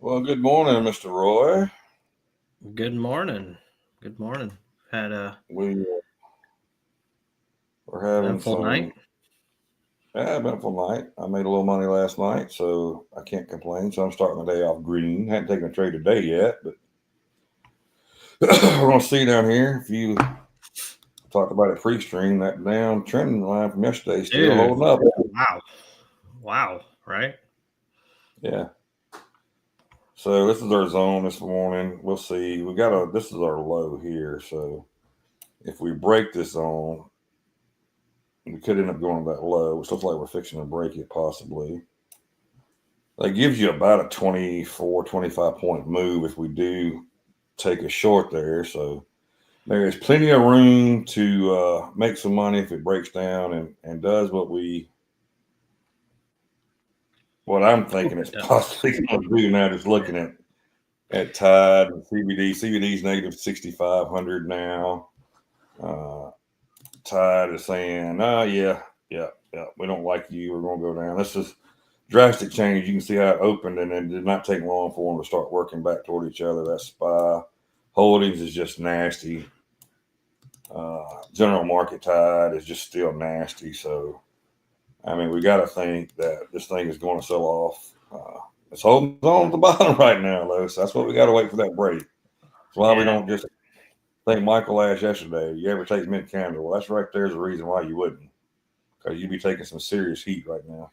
Well, good morning, Mr. Roy. Good morning. Good morning. Had a We We're having eventful night. some eventful night. I made a little money last night, so I can't complain. So I'm starting the day off green. Hadn't taken a trade today yet, but we're gonna see down here. If you talked about it pre-stream, that damn trending line from yesterday still Dude, holding up. wow. Wow, right? Yeah. So this is our zone this morning. We'll see. This is our low here. So if we break this zone, we could end up going that low, which looks like we're fixing to break it possibly. That gives you about a 24, 25 point move if we do take a short there. So there is plenty of room to make some money if it breaks down and does what I'm thinking it's possibly going to do now, just looking at Tide and CBD. CBD's negative 6,500 now. Tide is saying, yeah, we don't like you. We're going to go down. This is drastic change. You can see how it opened, and it did not take long for them to start working back toward each other. That SPY Holdings is just nasty. General Market Tide is just still nasty. So, I mean, we got to think that this thing is going to sell off. It's holding on at the bottom right now, though. So that's what we got to wait for that break. That's why we don't just think Michael asked yesterday, you ever take mid candle? Well, that's right there's a reason why you wouldn't, because you'd be taking some serious heat right now.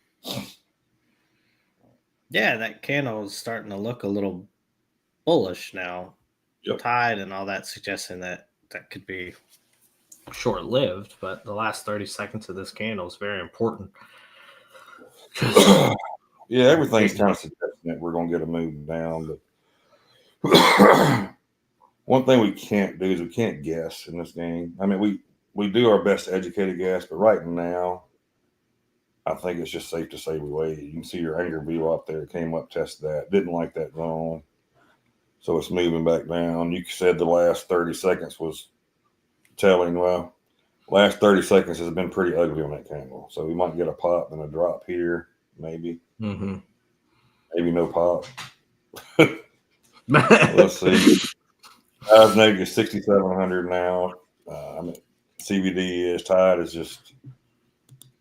Yeah, that candle is starting to look a little bullish now. Yep. Tide and all that suggesting that could be short lived, but the last 30 seconds of this candle is very important. Yeah, everything's kind of suggesting that we're going to get a move down, but one thing we can't do is we can't guess in this game. I mean, we do our best to educate a guess, but right now, I think it's just safe to say we wait. You can see your anger view up there. Came up, tested that. Didn't like that zone. So it's moving back down. You said the last 30 seconds was telling. Well, last 30 seconds has been pretty ugly on that candle. So we might get a pop and a drop here, maybe. Mm-hmm. Maybe no pop. Let's see. I was negative 6,700 now. I mean, CBD is Tide is just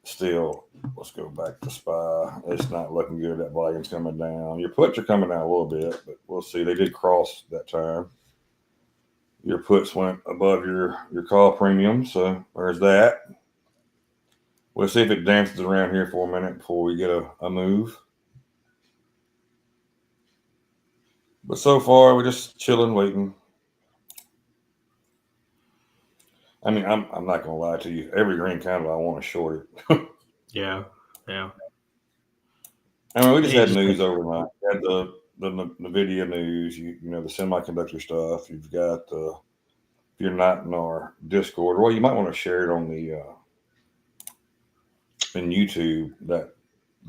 still. Let's go back to SPY. It's not looking good. That volume's coming down. Your puts are coming down a little bit, but we'll see. They did cross that time. Your puts went above your call premium, so there's that. We'll see if it dances around here for a minute before we get a move. But so far, we're just chilling, waiting. I mean, I'm not gonna lie to you. Every green candle, I want to short it. Yeah. I mean, we just had news overnight. We had the NVIDIA news. You know the semiconductor stuff. You've got if you're not in our Discord, well, you might want to share it on the in YouTube, that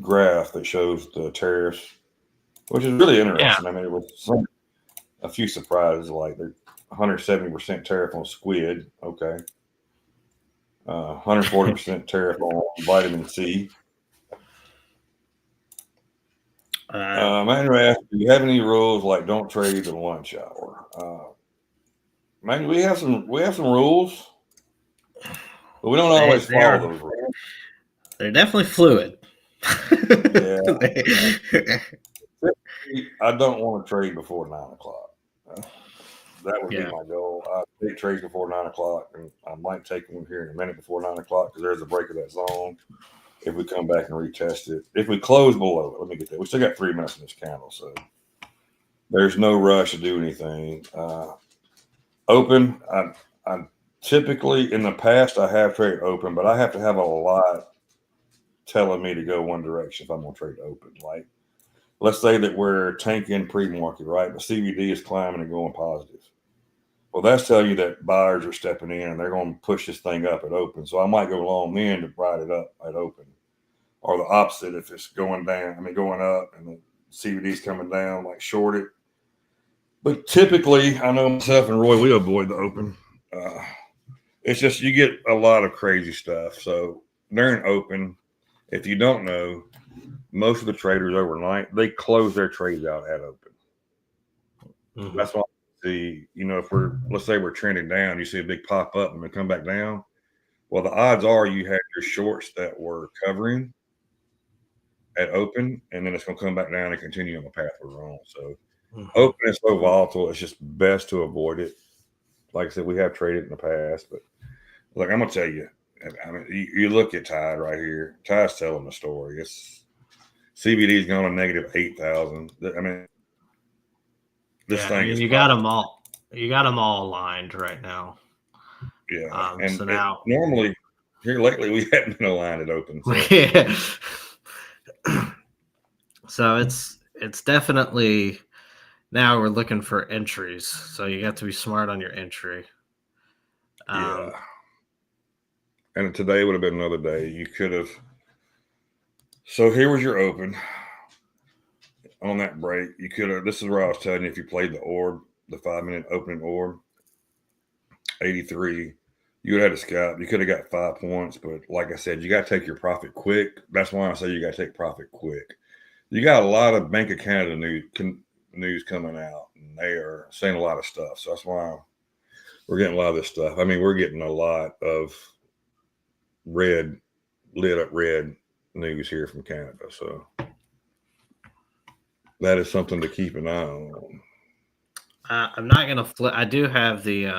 graph that shows the tariffs, which is really interesting. Yeah. I mean, it was a few surprises, like they're 170% tariff on squid. Okay. 140% tariff on vitamin C. Man, do you have any rules like don't trade the lunch hour? Man, we have some rules, but we don't always follow those rules. They're definitely fluid. Yeah. I don't want to trade before 9:00. That would be my goal. I take trades before 9:00, and I might take one here in a minute before 9:00 because there's a break of that zone. If we come back and retest it, if we close below it, let me get that. We still got 3 minutes in this candle, so there's no rush to do anything. Open, I typically in the past I have traded open, but I have to have a lot telling me to go one direction if I'm going to trade open. Like, let's say that we're tanking pre-market, right? The CVD is climbing and going positive. Well, that's telling you that buyers are stepping in and they're going to push this thing up at open. So I might go long then to ride it up at open. Or the opposite, if it's going up and the CVD's coming down, like short it. But typically, I know myself and Roy, we avoid the open. It's just you get a lot of crazy stuff. So during open, if you don't know, most of the traders overnight, they close their trades out at open. Mm-hmm. That's why if let's say we're trending down, you see a big pop up and we come back down. Well, the odds are you had your shorts that were covering at open, and then it's going to come back down and continue on the path we're on. So open is so volatile; it's just best to avoid it. Like I said, we have traded in the past, but look, I'm going to tell you. I mean, you look at Tide right here. Tide's telling the story. It's CBD's gone to negative 8,000. I mean, you got them all. You got them all aligned right now. Yeah, so now normally here lately we hadn't been aligned at open. So. Yeah. So it's definitely now we're looking for entries. So you got to be smart on your entry. Yeah. And today would have been another day. You could have. So here was your open. On that break, you could have. This is where I was telling you if you played the orb, the 5-minute opening orb, 83, you would have had a scalp. You could have got 5 points, but like I said, you got to take your profit quick. That's why I say you got to take profit quick. You got a lot of Bank of Canada news coming out, and they are saying a lot of stuff. So that's why we're getting a lot of this stuff. I mean, we're getting a lot of lit up red news here from Canada. So that is something to keep an eye on. I'm not going to flip. I do have the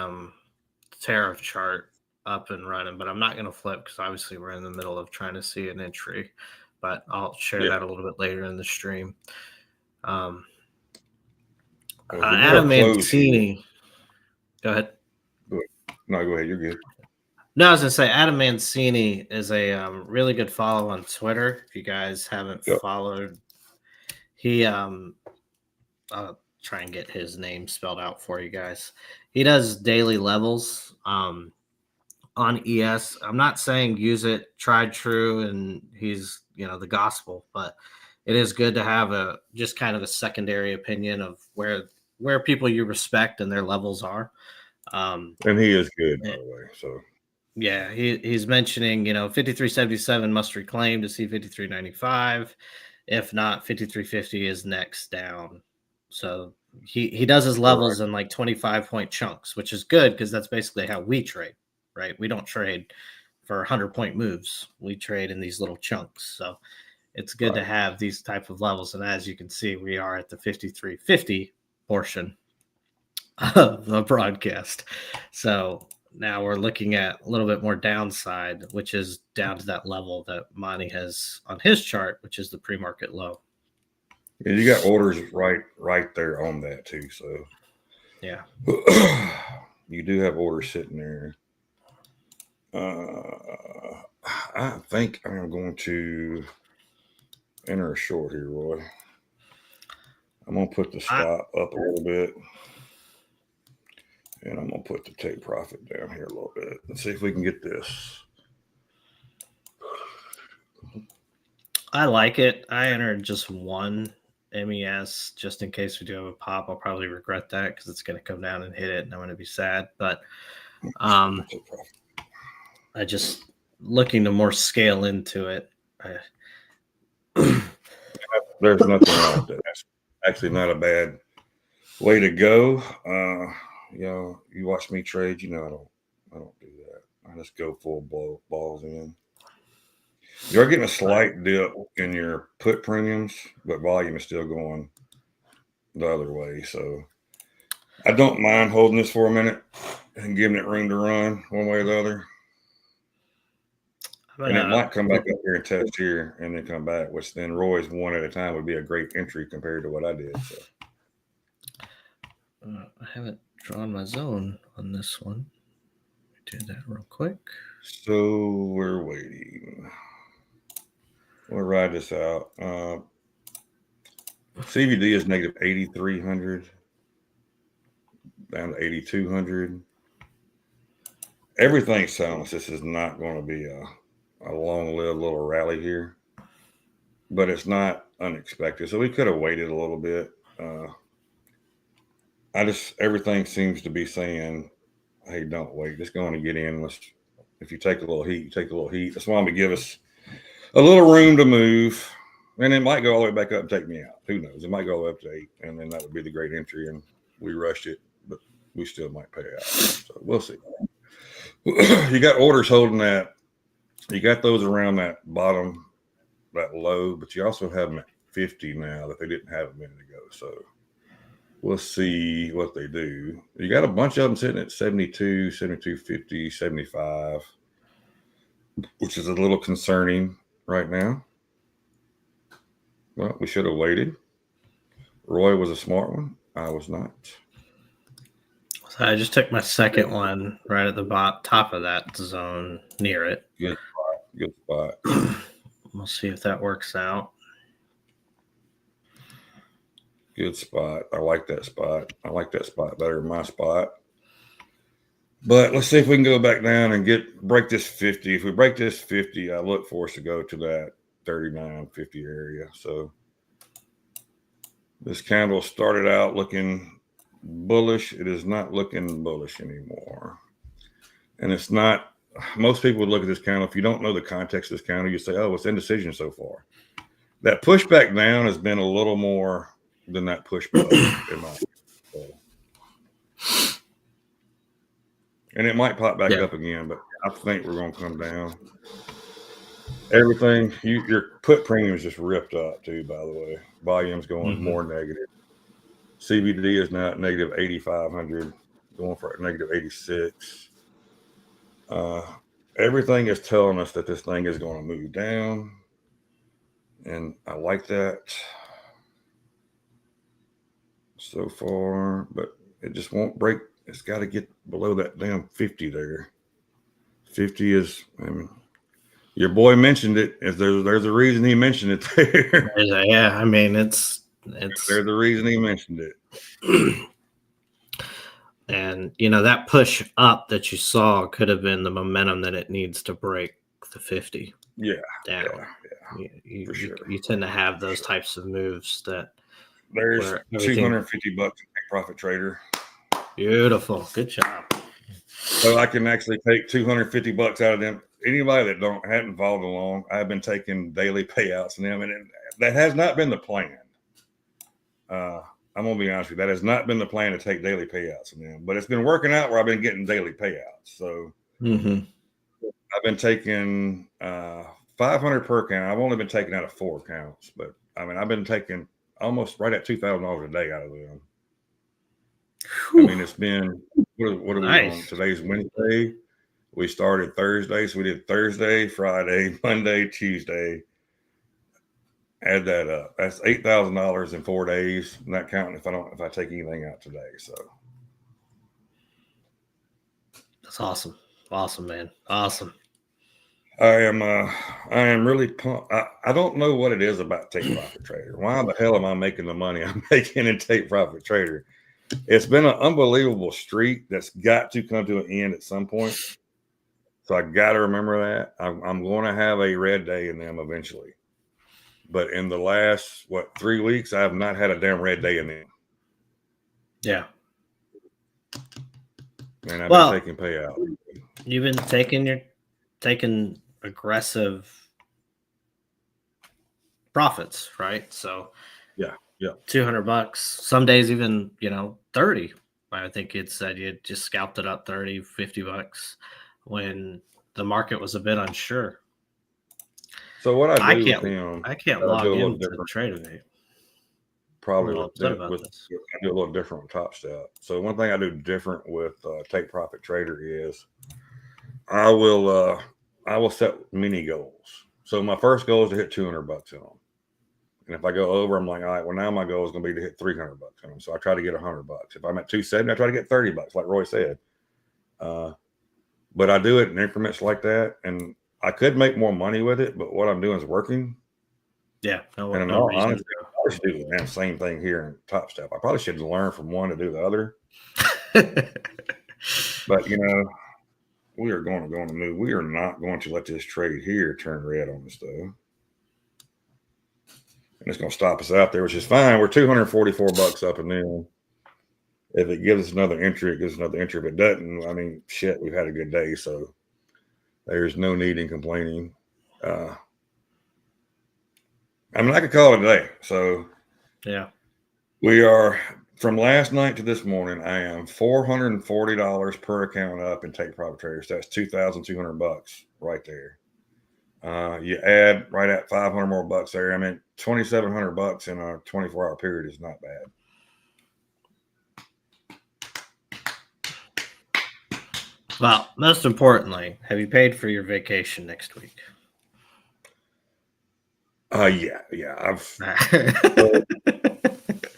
tariff chart up and running, but I'm not going to flip because obviously we're in the middle of trying to see an entry. But I'll share that a little bit later in the stream. Adam Mancini. Go ahead. No, go ahead. You're good. No, I was going to say Adam Mancini is a really good follow on Twitter. If you guys haven't followed, he I'll try and get his name spelled out for you guys. He does daily levels on ES. I'm not saying use it tried true and he's the gospel, but it is good to have a just kind of a secondary opinion of where people you respect and their levels are. And he is good, by the way. So yeah, he's mentioning 53.77 must reclaim to see 53.95. If not, 53.50 is next down. So he does his levels in like 25-point chunks, which is good because that's basically how we trade, right? We don't trade for 100-point moves. We trade in these little chunks. So it's good to have these type of levels. And as you can see, we are at the 53.50 portion of the broadcast. So now we're looking at a little bit more downside, which is down to that level that Monty has on his chart, which is the pre-market low. Yeah, you got orders right there on that too. So yeah, you do have orders sitting there. I think I'm going to enter a short here, Roy. I'm going to put the stop up a little bit. And I'm going to put the take profit down here a little bit. Let's see if we can get this. I like it. I entered just one MES just in case we do have a pop. I'll probably regret that because it's going to come down and hit it and I'm going to be sad. But I just looking to more scale into it. There's nothing wrong with that. That's actually not a bad way to go. You watch me trade, I don't do that. I just go full balls in. You're getting a slight dip in your put premiums, but volume is still going the other way. So I don't mind holding this for a minute and giving it room to run one way or the other. And it might come back up here and test here and then come back, which then Roy's one at a time would be a great entry compared to what I did. So. I haven't drawn my zone on this one. Do that real quick. So we're waiting. We'll ride this out. CVD is negative 8,300 down to 8,200. Everything's telling us this is not going to be a long-lived little rally here, but it's not unexpected. So we could have waited a little bit. Everything seems to be saying, hey, don't wait. Just go on and get in. If you take a little heat, you take a little heat. That's why I'm going to give us a little room to move. And it might go all the way back up and take me out. Who knows? It might go up to 8, and then that would be the great entry. And we rushed it, but we still might pay out. So we'll see. You got orders holding that. You got those around that bottom, that low, but you also have them at 50 now that they didn't have a minute ago. So we'll see what they do. You got a bunch of them sitting at 72, 72.50, 75, which is a little concerning right now. Well, we should have waited. Roy was a smart one. I was not. So I just took my second one right at the top of that zone near it. Good spot. Good spot. We'll see if that works out. Good spot. I like that spot. I like that spot better than my spot. But let's see if we can go back down and break this 50. If we break this 50, I look for us to go to that 39.50 area. So this candle started out looking bullish. It is not looking bullish anymore. And it's not, most people would look at this candle. If you don't know the context of this candle, you say, oh, it's indecision so far. That pushback down has been a little more than that pushback in my opinion. And it might pop back up again, but I think we're going to come down. Everything, your put premium is just ripped up too, by the way. Volume's going more negative. CBD is now at negative 8,500, going for negative 86. Everything is telling us that this thing is going to move down. And I like that so far, but it just won't break. It's got to get below that damn 50 there. 50 is, I mean, your boy mentioned it. There's a reason he mentioned it there. Yeah, I mean, it's there's a reason he mentioned it. And, you know, that push up that you saw could have been the momentum that it needs to break the 50 down. Yeah, you, for sure. You tend to have those types of moves that there's $250 in Profit Trader. Beautiful. Good job. So I can actually take $250 out of them. Anybody that hadn't followed along, I've been taking daily payouts in them, and that has not been the plan. I'm gonna be honest with you, that has not been the plan to take daily payouts in them, but it's been working out where I've been getting daily payouts. So I've been taking 500 per count. I've only been taking out of 4 accounts, but I mean I've been taking almost right at $2,000 a day out of them. Whew. I mean, it's been what are we on? Today's Wednesday. We started Thursday, so we did Thursday, Friday, Monday, Tuesday. Add that up. That's $8,000 in 4 days. Not counting if I take anything out today. So that's awesome. Awesome, man. Awesome. I am really pumped. I don't know what it is about Take Profit Trader. Why the hell am I making the money I'm making in Take Profit Trader? It's been an unbelievable streak that's got to come to an end at some point. So I got to remember that. I'm going to have a red day in them eventually. But in the last, 3 weeks, I have not had a damn red day in them. Yeah. And I've been taking payout. You've been taking aggressive profits, right? So yeah. $200. Some days even, 30. I think it said you just scalped it up $30, $50 when the market was a bit unsure. So what I do with him, I can't log into the Trader. Probably I do a little different with Top Step. So one thing I do different with Take Profit Trader is I will set mini goals. So my first goal is to hit $200 in them. And if I go over, I'm like, all right, well, now my goal is going to be to hit $300 in them. So I try to get $100. If I'm at 270, I try to get $30, like Roy said. But I do it in increments like that. And I could make more money with it, but what I'm doing is working. Yeah. And in all honesty, I probably should do the damn same thing here in Top Step. I probably should learn from one to do the other. But, we are going to move. We are not going to let this trade here turn red on us, though. And it's going to stop us out there, which is fine. We're $244 up and then. If it gives us another entry, it gives us another entry. If it doesn't, I mean, shit, we've had a good day. So there's no need in complaining. I mean, I could call it a day. So yeah, we are From last night to this morning, I am $440 per account up in Take Profit Traders. That's $2,200 right there. You add right at 500 more bucks there. I mean, $2,700 in a 24-hour period is not bad. Well, most importantly, have you paid for your vacation next week? Yeah.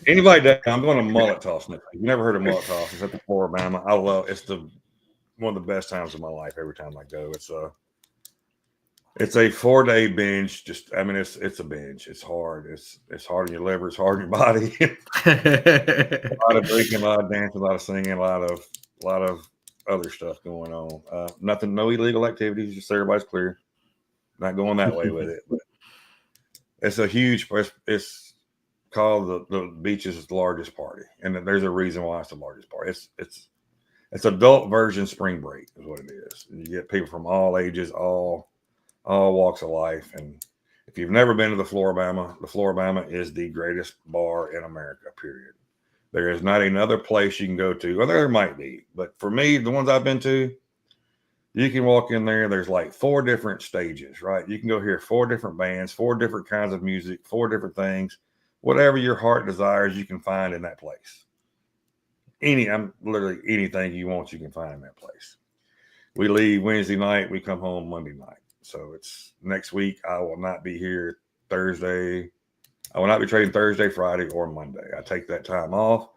Anybody that I'm going to mullet toss next week. You never heard of mullet toss? It's at the Floribama. I love it's one of the best times of my life. Every time I go, it's a 4-day binge. Just it's a binge. It's hard. It's hard on your liver. It's hard on your body. A lot of drinking, a lot of dancing, a lot of singing, a lot of other stuff going on. Nothing, no illegal activities. Just so everybody's clear. Not going that way with it. But it's a huge. It's called the beach's largest party, and there's a reason why it's the largest party. It's adult version spring break is what it is. You get people from all ages, all walks of life. And if you've never been to the Floribama is the greatest bar in America, period. There is not another place you can go to. Well, there might be, but for me, the ones I've been to, you can walk in there. There's like 4 different stages, right? You can go hear 4 different bands, 4 different kinds of music, 4 different things. Whatever your heart desires, you can find in that place. Literally anything you want, you can find in that place. We leave Wednesday night. We come home Monday night. So it's next week. I will not be here Thursday. I will not be trading Thursday, Friday, or Monday. I take that time off.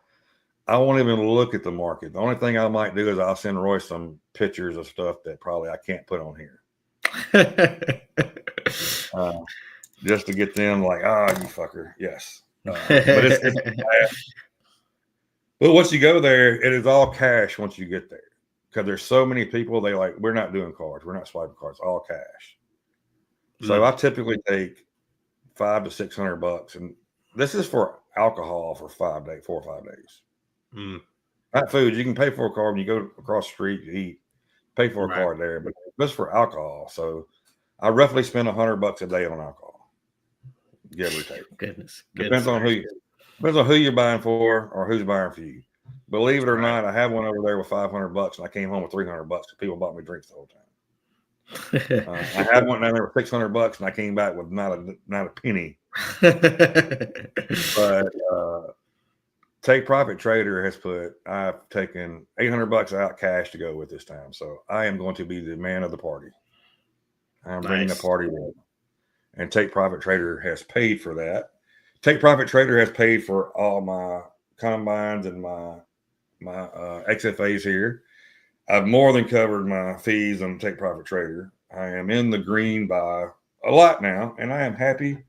I won't even look at the market. The only thing I might do is I'll send Roy some pictures of stuff that probably I can't put on here. Just to get them like, you fucker. Yes. But it's but once you go there, it is all cash once you get there. Because there's so many people, we're not doing cards. We're not swiping cards. All cash. So I typically take $500 to $600, and this is for alcohol for 4 or 5 days. Not food. You can pay for a card when you go across the street, you eat, pay for a card there, but this for alcohol. So I roughly spend $100 a day on alcohol, give or take. Goodness. Depends on who you're buying for or who's buying for you. Believe it or not, I have one over there with $500, and I came home with $300 because people bought me drinks the whole time. I had one down there with $600, and I came back with not a penny. But Take Profit Trader I've taken $800 out cash to go with this time, so I am going to be the man of the party. I'm bringing the party in, and Take Profit Trader has paid for that. Take Profit Trader has paid for all my combines and my XFAs here. I've more than covered my fees on Take Profit Trader. I am in the green by a lot now, and I am happy,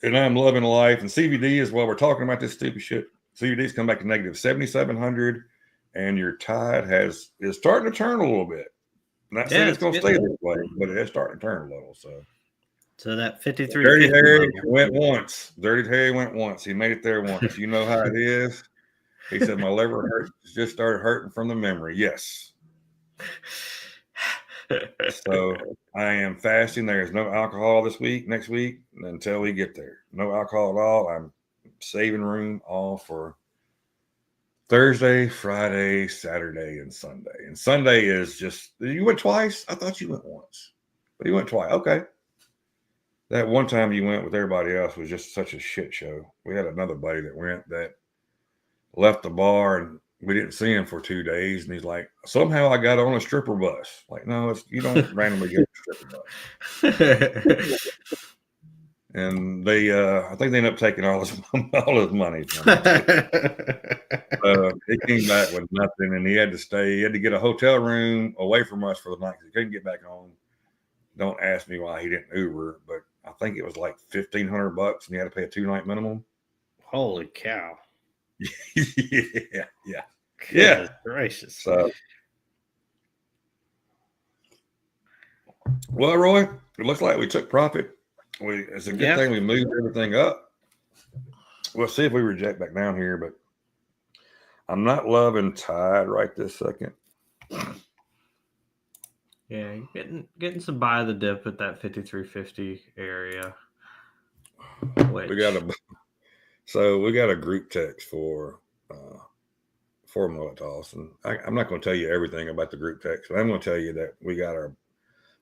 and I'm loving life. And CVD is, while we're talking about this stupid shit, CVD's come back to negative 7,700, and your tide is starting to turn a little bit. I'm not saying it's going to stay this way, but it is starting to turn a little. So that 53. Dirty Harry went once. Dirty Harry went once. He made it there once. You know how it is. He said, my liver hurts. Just started hurting from the memory. Yes. So I am fasting. There is no alcohol next week, until we get there. No alcohol at all. I'm saving room all for Thursday, Friday, Saturday, and Sunday. And Sunday is just, you went twice? I thought you went once. But you went twice. Okay. That one time you went with everybody else was just such a shit show. We had another buddy that left the bar, and we didn't see him for 2 days. And he's like, somehow I got on a stripper bus. Like, no, you don't randomly get a stripper bus. And they, I think they ended up taking all his money from him. He came back with nothing, and he had to stay. He had to get a hotel room away from us for the night because he couldn't get back home. Don't ask me why he didn't Uber, but I think it was like $1,500, and he had to pay a 2-night minimum. Holy cow! Yeah. Goodness gracious. So, well, Roy, it looks like we took profit. It's a good thing we moved everything up. We'll see if we reject back down here, but I'm not loving Tide right this second. Yeah, getting some buy the dip at that 53.50 area. We got So we got a group text for Mullet Toss, and I'm not going to tell you everything about the group text, but I'm going to tell you that we got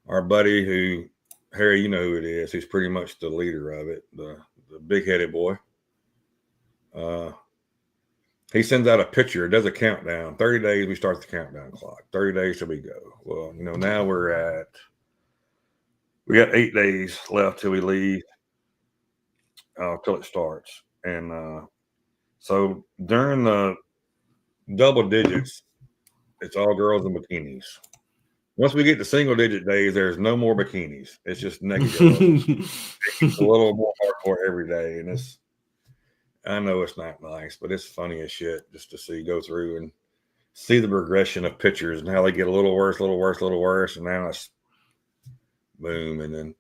our buddy who, Harry, you know who it is. He's pretty much the leader of it, the big-headed boy. He sends out a picture. It does a countdown. 30 days, we start the countdown clock. 30 days till we go. Well, now we got 8 days left till we leave, till it starts. And so during the double digits, it's all girls in bikinis. Once we get to single digit days, there's no more bikinis. It's just naked girls. It's a little more hardcore every day. And I know it's not nice, but it's funny as shit just to go through and see the progression of pictures and how they get a little worse, and now it's boom. And then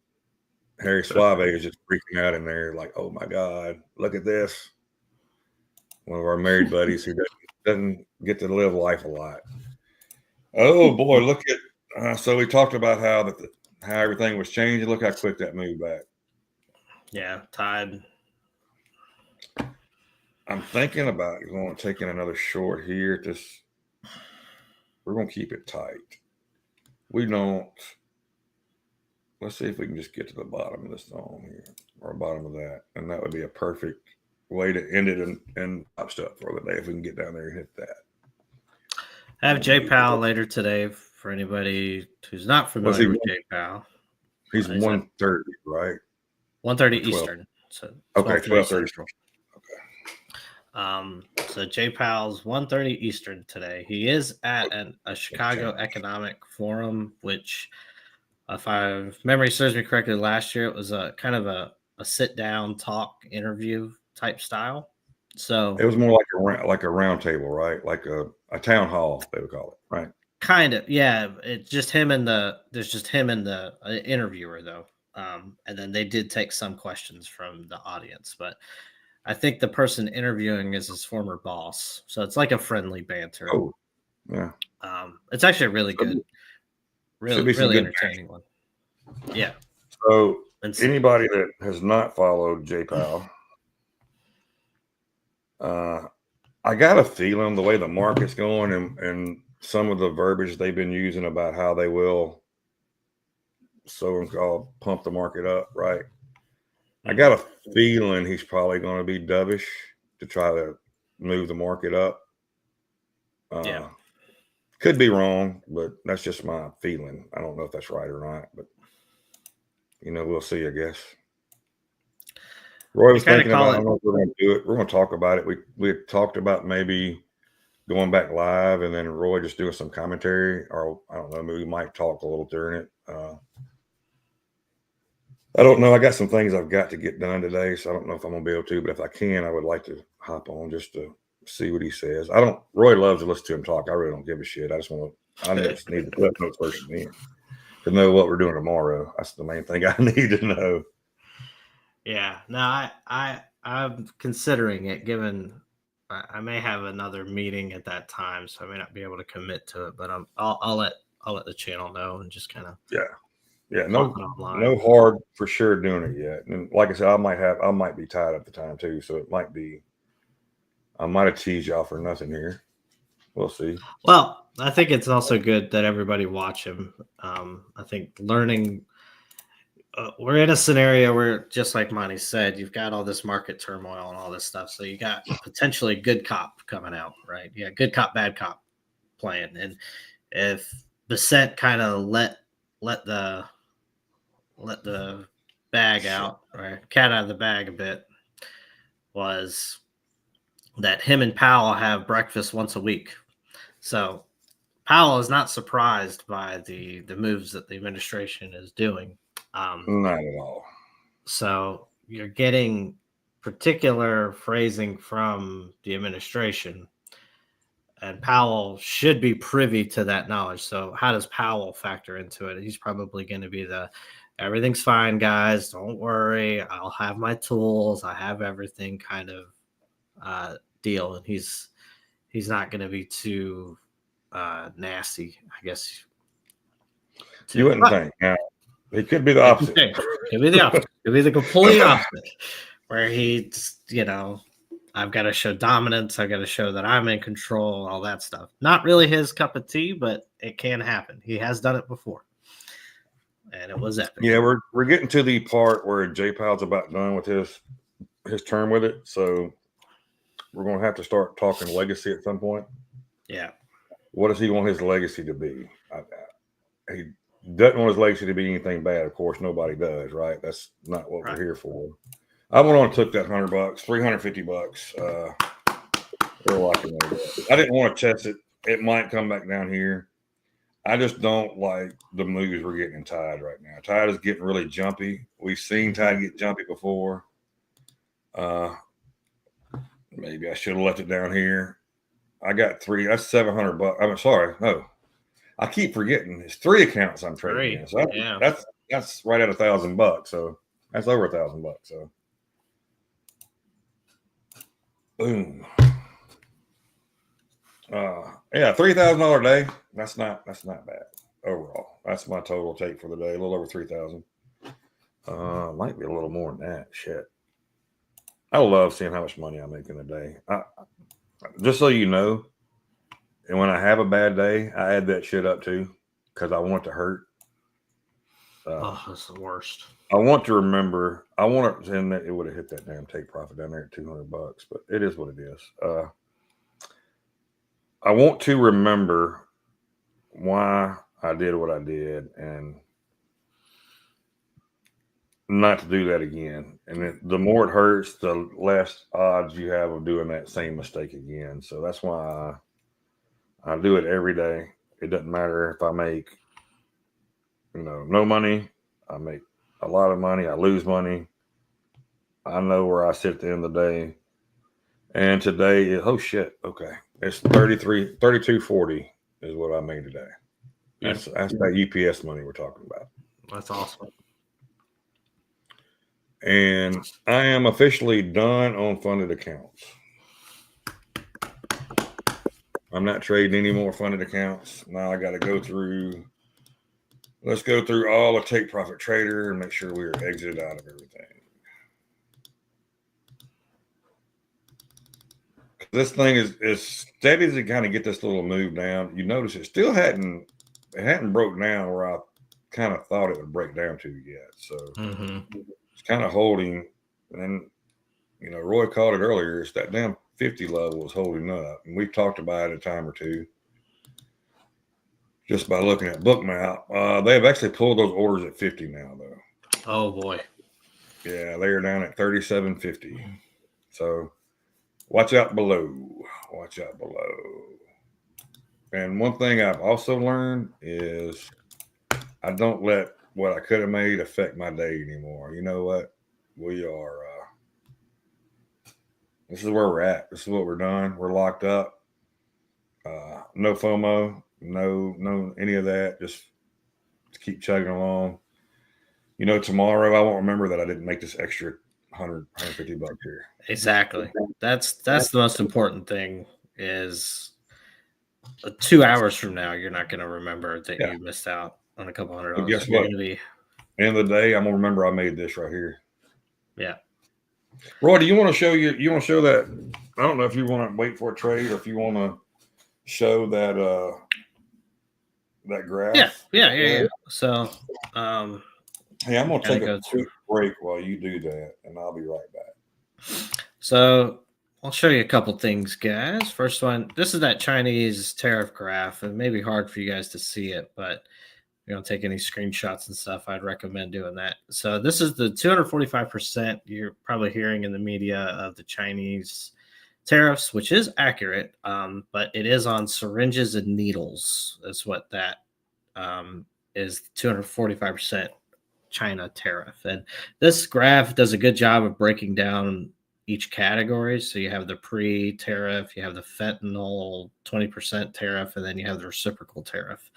Harry Suave is just freaking out in there like, oh my God, look at this. One of our married buddies who doesn't get to live life a lot. Oh boy, look at, so we talked about how everything was changing. Look how quick that moved back. Yeah, Tide. I'm thinking about taking another short here. We're going to keep it tight. Let's see if we can just get to the bottom of this zone here, or bottom of that. And that would be a perfect way to end it and top stuff for the day if we can get down there and hit that. I have JPow later today for anybody who's not familiar with JPow. He's 1:30, right? 1:30 Eastern. So okay, 12:30 Eastern. So JPow's 1:30 Eastern today. He is at a Chicago Economic Forum, which, if memory serves me correctly, last year it was a kind of a sit down talk interview type style. So it was more like a round table, right? Like a town hall, they would call it, right? Kind of, yeah. It's just him and there's just him and the interviewer though. And then they did take some questions from the audience, but I think the person interviewing is his former boss. So it's like a friendly banter. Oh, yeah. It's actually a really good, really entertaining one. Yeah. So anybody that has not followed JPow, I got a feeling the way the market's going and some of the verbiage they've been using about how they will so-called pump the market up, right? I got a feeling he's probably going to be dovish to try to move the market up. Yeah. Could be wrong, but that's just my feeling. I don't know if that's right or not, but we'll see, I guess. Roy was thinking about, I don't know if we're going to do it. We're going to talk about it. We had talked about maybe going back live and then Roy just doing some commentary, or I don't know, maybe we might talk a little during it. I don't know. I got some things I've got to get done today, so I don't know if I'm going to be able to, but if I can, I would like to hop on just to see what he says. Roy loves to listen to him talk. I really don't give a shit. I just need the clip notes first and then to know what we're doing tomorrow. That's the main thing I need to know. Yeah. No, I'm considering it, given I may have another meeting at that time, so I may not be able to commit to it, but I'll let the channel know and just kind of no hard for sure doing it yet. And like I said, I might be tied up the time too, so it might be I might have teased y'all for nothing here. We'll see. Well, I think it's also good that everybody watch him. I think learning. We're in a scenario where, just like Monty said, you've got all this market turmoil and all this stuff. So you got potentially good cop coming out, right? Yeah, good cop, bad cop playing. And if Bissett kind of let the bag out, right, cat out of the bag a bit, was that him and Powell have breakfast once a week. So Powell is not surprised by the moves that the administration is doing. Not at all. So you're getting particular phrasing from the administration, and Powell should be privy to that knowledge. So how does Powell factor into it? He's probably going to be everything's fine, guys. Don't worry. I'll have my tools. I have everything kind of deal. And he's not going to be too nasty, I guess. You wouldn't think. Yeah. It could be the opposite. It could be the opposite. It could be the complete opposite, where he just, I've got to show dominance. I've got to show that I'm in control, all that stuff. Not really his cup of tea, but it can happen. He has done it before. And it was epic. Yeah, we're getting to the part where JPow's about done with his term with it. So we're going to have to start talking legacy at some point. Yeah. What does he want his legacy to be? He doesn't want his legacy to be anything bad. Of course, nobody does, right? That's not what we're here for. I went on and took that $100, $350. I didn't want to test it. It might come back down here. I just don't like the moves we're getting in Tide right now. Tide is getting really jumpy. We've seen Tide get jumpy before. Maybe I should have left it down here. I got 3. That's $700. I'm sorry. No, I keep forgetting. It's 3 accounts I'm trading in. So that's right at $1,000. So that's over $1,000. So boom. Yeah, $3,000 a day. That's not bad overall. That's my total take for the day. A little over 3,000. Might be a little more than that. Shit. I love seeing how much money I make in a day. Just so you know, and when I have a bad day, I add that shit up too because I want it to hurt. That's the worst. I want to remember. I want it, and it would have hit that damn take profit down there at $200, but it is what it is. I want to remember why I did what I did and not to do that again. And the more it hurts, the less odds you have of doing that same mistake again. So that's why I do it every day. It doesn't matter if I make, no money. I make a lot of money. I lose money. I know where I sit at the end of the day. And today, oh shit, okay. It's 32.40 is what I made today. That's that UPS money we're talking about. That's awesome. And I am officially done on funded accounts. I'm not trading any more funded accounts. Now I got to go through. Let's go through all the Take Profit Trader and make sure we are exited out of everything. This thing is steady as it kind of get this little move down. You notice it still hadn't broke down where I kind of thought it would break down to yet. So it's kind of holding. And Roy called it earlier. It's that damn 50 level is holding up, and we've talked about it a time or two. Just by looking at Bookmap, they have actually pulled those orders at 50 now, though. Oh boy. Yeah, they are down at 37.50. So. Watch out below. Watch out below. And one thing I've also learned is I don't let what I could have made affect my day anymore. You know what? We are, this is where we're at. This is what we're done. We're locked up. No FOMO, no any of that. Just keep chugging along. Tomorrow I won't remember that I didn't make this extra $150 here. Exactly. That's the most important thing is 2 hours from now, you're not going to remember that you missed out on a couple $100. But guess what? End of the day, I'm going to remember I made this right here. Yeah. Roy, do you want to show that? I don't know if you want to wait for a trade or if you want to show that, that graph. Yeah. So, hey, I'm going to take a quick break while you do that, and I'll be right back. So I'll show you a couple things, guys. First one, this is that Chinese tariff graph. It may be hard for you guys to see it, but if you don't take any screenshots and stuff, I'd recommend doing that. So this is the 245% you're probably hearing in the media of the Chinese tariffs, which is accurate, but it is on syringes and needles. That's what that is, 245% China tariff. And this graph does a good job of breaking down each category. So you have the pre-tariff, you have the fentanyl 20% tariff, and then you have the reciprocal tariff.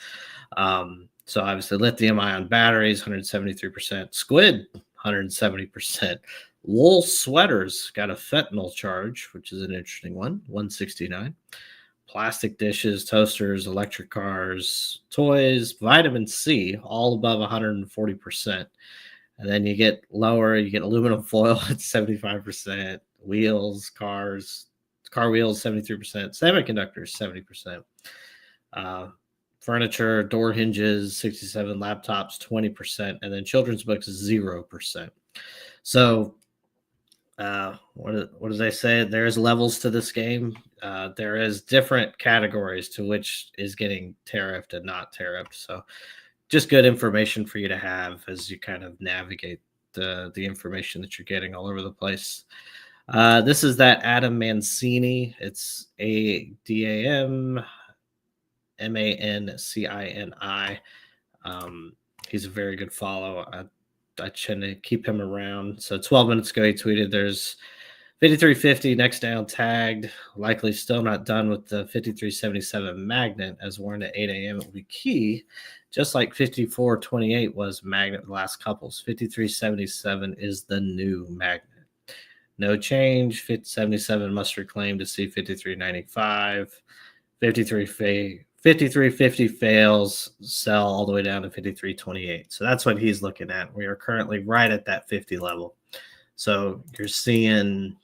So obviously lithium-ion batteries, 173%, squid, 170%, wool sweaters got a fentanyl charge, which is an interesting one, 169. Plastic dishes, toasters, electric cars, toys, vitamin C, all above 140%. And then you get lower, you get aluminum foil at 75%, wheels, car wheels 73%, semiconductors 70%, furniture, door hinges 67, laptops 20%, and then children's books 0%. So what does they say? There's levels to this game. There is different categories to which is getting tariffed and not tariffed. So just good information for you to have as you kind of navigate the information that you're getting all over the place. This is that Adam Mancini. It's ADAM MANCINI. He's a very good follow. I tend to keep him around. So 12 minutes ago, he tweeted, "There's 5350 next down tagged. Likely still not done with the 5377 magnet, as warned at 8 a.m. It will be key, just like 5428 was magnet the last couples. 5377 is the new magnet. No change. 77 must reclaim to see 5395. 5350 fails, sell all the way down to 5328. So that's what he's looking at. We are currently right at that 50 level. So you're seeing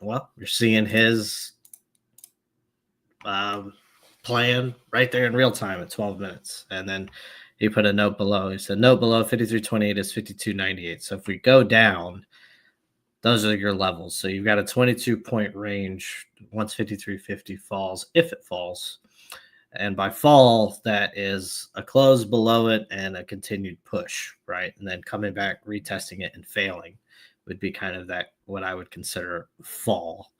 his plan right there in real time at 12 minutes. And then he put a note below. He said, note below 5328 is 5298. So if we go down, those are your levels. So you've got a 22-point range once 5350 falls, if it falls. And by fall, that is a close below it and a continued push, right? And then coming back, retesting it, and failing would be kind of that, what I would consider fall.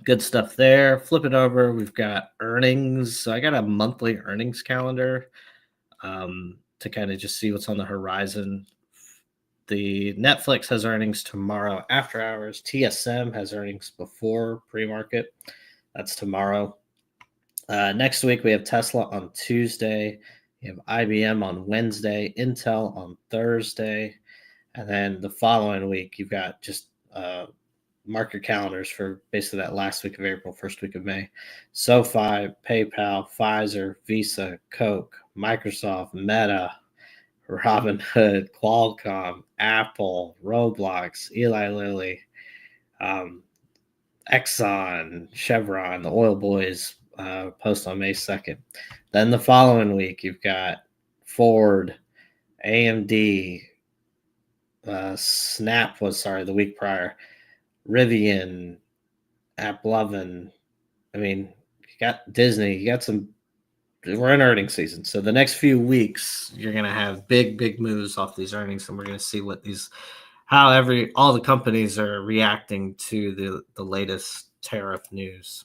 Good stuff there. Flip it over. We've got earnings. So I got a monthly earnings calendar to kind of just see what's on the horizon. The Netflix has earnings tomorrow after hours. TSM has earnings before pre-market. That's tomorrow. Next week, we have Tesla on Tuesday. You have IBM on Wednesday, Intel on Thursday. And then the following week, you've got just mark your calendars for basically that last week of April, first week of May. SoFi, PayPal, Pfizer, Visa, Coke, Microsoft, Meta, Robinhood, Qualcomm, Apple, Roblox, Eli Lilly, Exxon, Chevron, the oil boys post on May 2nd. Then the following week, you've got Ford, AMD, Snap was, the week prior, Rivian, AppLovin. I mean, you got Disney, you got some. We're in earnings season. So the next few weeks, you're going to have big moves off these earnings. And we're going to see how all the companies are reacting to the latest tariff news.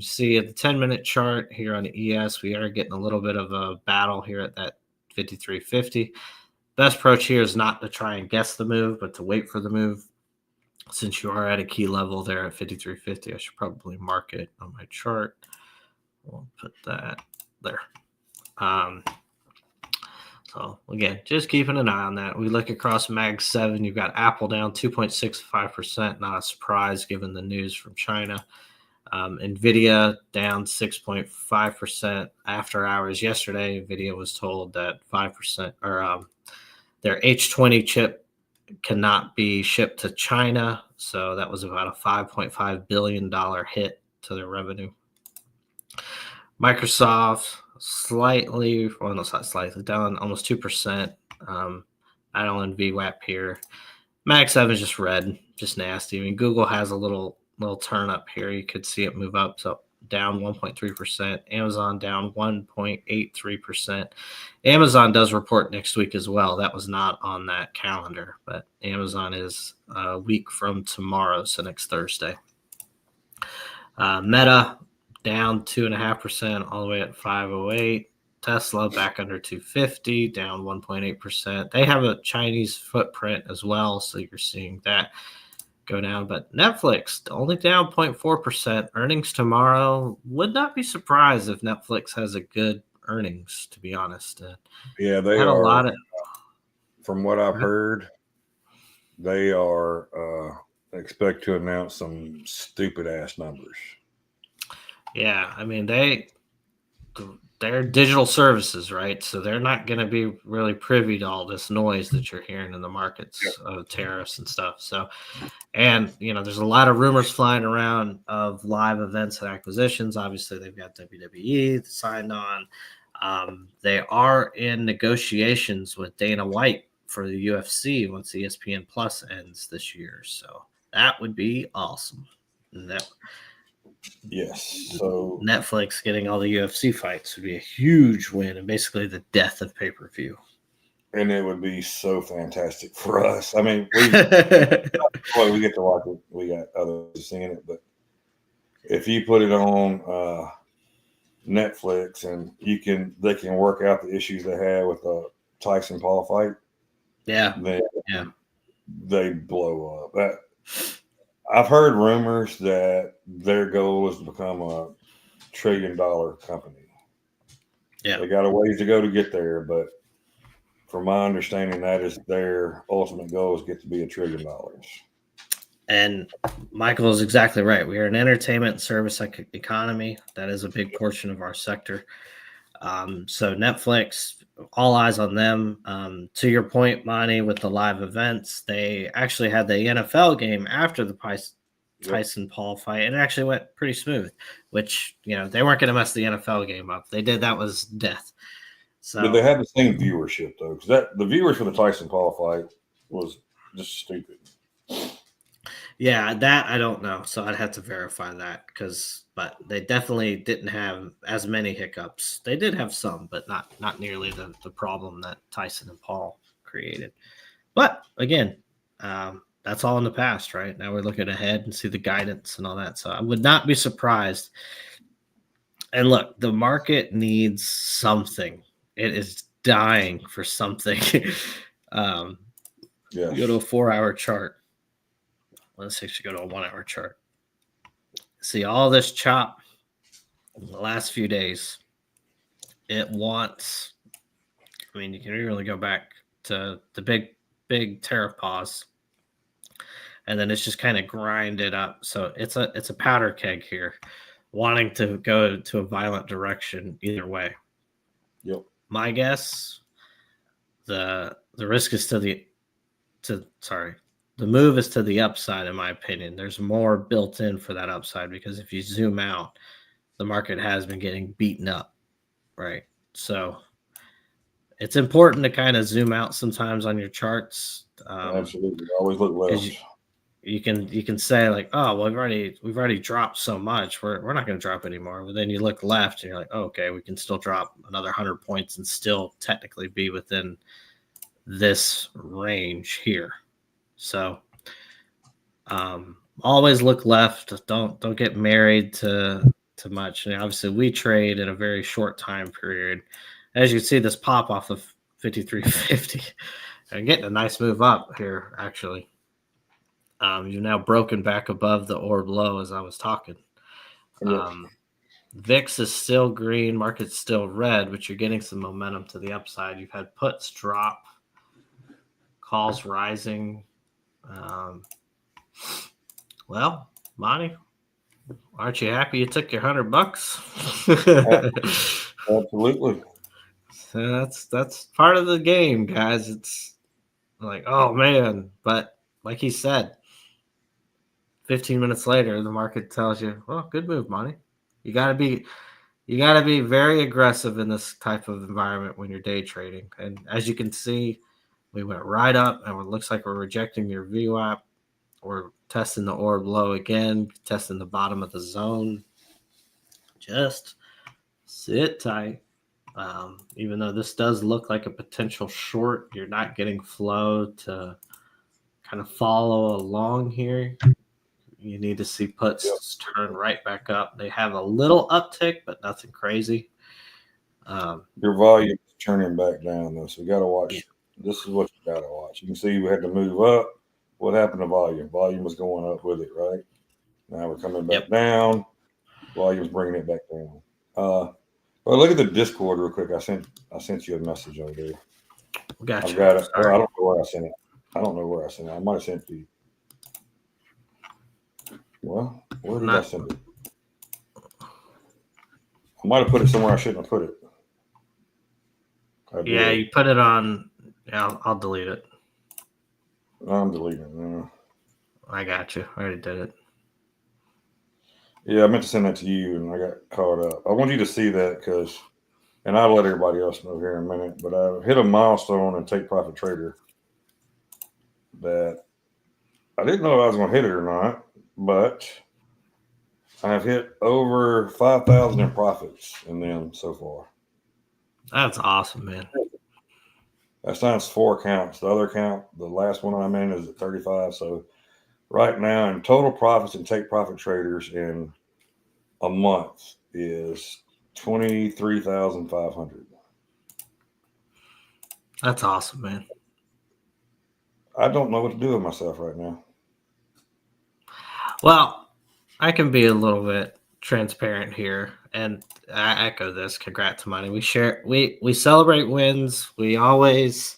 See at the 10-minute chart here on the ES, we are getting a little bit of a battle here at that 5350. Best approach here is not to try and guess the move, but to wait for the move. Since you are at a key level there at 5350, I should probably mark it on my chart. We'll put that there. So again, just keeping an eye on that. We look across Mag 7. You've got Apple down 2.65%. Not a surprise given the news from China. NVIDIA down 6.5% after hours yesterday. NVIDIA was told that 5% or their H20 chip cannot be shipped to China. So that was about a $5.5 billion hit to their revenue. Microsoft down almost 2%. I don't VWAP here. Mag 7 is just red, just nasty. I mean, Google has a little turn up here. You could see it move up. So down 1.3%. Amazon down 1.83%. Amazon does report next week as well. That was not on that calendar, but Amazon is a week from tomorrow, so next Thursday. Meta down 2.5%, all the way at 508. Tesla back under 250, down 1.8%. They have a Chinese footprint as well, so you're seeing that go down. But Netflix only down 0.4%. Earnings tomorrow. Would not be surprised if Netflix has a good earnings, to be honest. Yeah, they had are. A lot of, from what I've heard, they are expect to announce some stupid ass numbers. Yeah, I mean they're digital services, right? So they're not going to be really privy to all this noise that you're hearing in the markets of tariffs and stuff. So, and there's a lot of rumors flying around of live events and acquisitions. Obviously, they've got WWE signed on. They are in negotiations with Dana White for the UFC once ESPN Plus ends this year. So that would be awesome. Yes. So Netflix getting all the UFC fights would be a huge win and basically the death of pay-per-view. And it would be so fantastic for us. I mean, we get to watch it. We got others seeing it, but if you put it on Netflix and they can work out the issues they had with the Tyson Paul fight. Yeah. They blow up. I've heard rumors that their goal is to become a $1 trillion company. Yeah. They got a ways to go to get there, but from my understanding, that is their ultimate goal, is get to be $1 trillion. And Michael is exactly right. We are an entertainment service economy. That is a big portion of our sector. So Netflix, all eyes on them. To your point, Monty, with the live events, they actually had the NFL game after the Tyson Paul fight, and it actually went pretty smooth, which, they weren't going to mess the NFL game up. They did. That was death. So did they have the same viewership, though? Because the viewers for the Tyson Paul fight was just stupid. Yeah, that I don't know. So I'd have to verify that but they definitely didn't have as many hiccups. They did have some, but not nearly the problem that Tyson and Paul created. But again, that's all in the past, right? Now we're looking ahead and see the guidance and all that. So I would not be surprised. And look, the market needs something. It is dying for something. You go to a 4-hour chart. Let's actually go to a 1-hour chart. See all this chop in the last few days. It wants, you can really go back to the big tariff pause, and then it's just kind of grinded up. So it's a powder keg here, wanting to go to a violent direction either way. Yep. My guess, the risk is the move is to the upside, in my opinion. There's more built in for that upside because if you zoom out, the market has been getting beaten up, right? So it's important to kind of zoom out sometimes on your charts. Absolutely, always look left. You can say like, oh, well, we've already dropped so much, we're not going to drop anymore. But then you look left and you're like, oh, okay, we can still drop another 100 points and still technically be within this range here. So always look left. Don't get married to much. And obviously we trade in a very short time period. As you see this pop off of 53.50 and getting a nice move up here, actually. You've now broken back above the orb low as I was talking. VIX is still green, market's still red, but you're getting some momentum to the upside. You've had puts drop, calls rising. Well, Monty, aren't you happy you took your $100? Absolutely. So that's part of the game, guys. It's like, oh man, but like he said, 15 minutes later, the market tells you, well, good move, Monty. You gotta be very aggressive in this type of environment when you're day trading. And as you can see, we went right up, and it looks like we're rejecting your VWAP. We're testing the orb low again, testing the bottom of the zone. Just sit tight. Even though this does look like a potential short, you're not getting flow to kind of follow along here. You need to see puts turn right back up. They have a little uptick, but nothing crazy. Your volume is turning back down, though, so you got to watch. Yeah. This is what you got to watch. You can see we had to move up. What happened to volume? Volume was going up with it, right? Now we're coming back down. Volume's bringing it back down. Well, look at the Discord real quick. I sent you a message over there. Gotcha. I've got it. I don't know where I sent it. I might have sent it to you. Well, where did I send it? I might have put it somewhere I shouldn't have put it. Yeah, you put it on. Yeah, I'll delete it. I'm deleting it now. I got you. I already did it. Yeah, I meant to send that to you, and I got caught up. I want you to see that because, and I'll let everybody else know here in a minute, but I hit a milestone in Take Profit Trader that I didn't know if I was going to hit it or not, but I've hit over 5,000 in profits in them so far. That's awesome, man. That's times 4 accounts. The other account, the last one I'm in, is at 35. So right now, in total profits and Take Profit Traders in a month is 23,500. That's awesome, man. I don't know what to do with myself right now. Well, I can be a little bit transparent here, and I echo this. Congrats, Money. We celebrate wins. We always,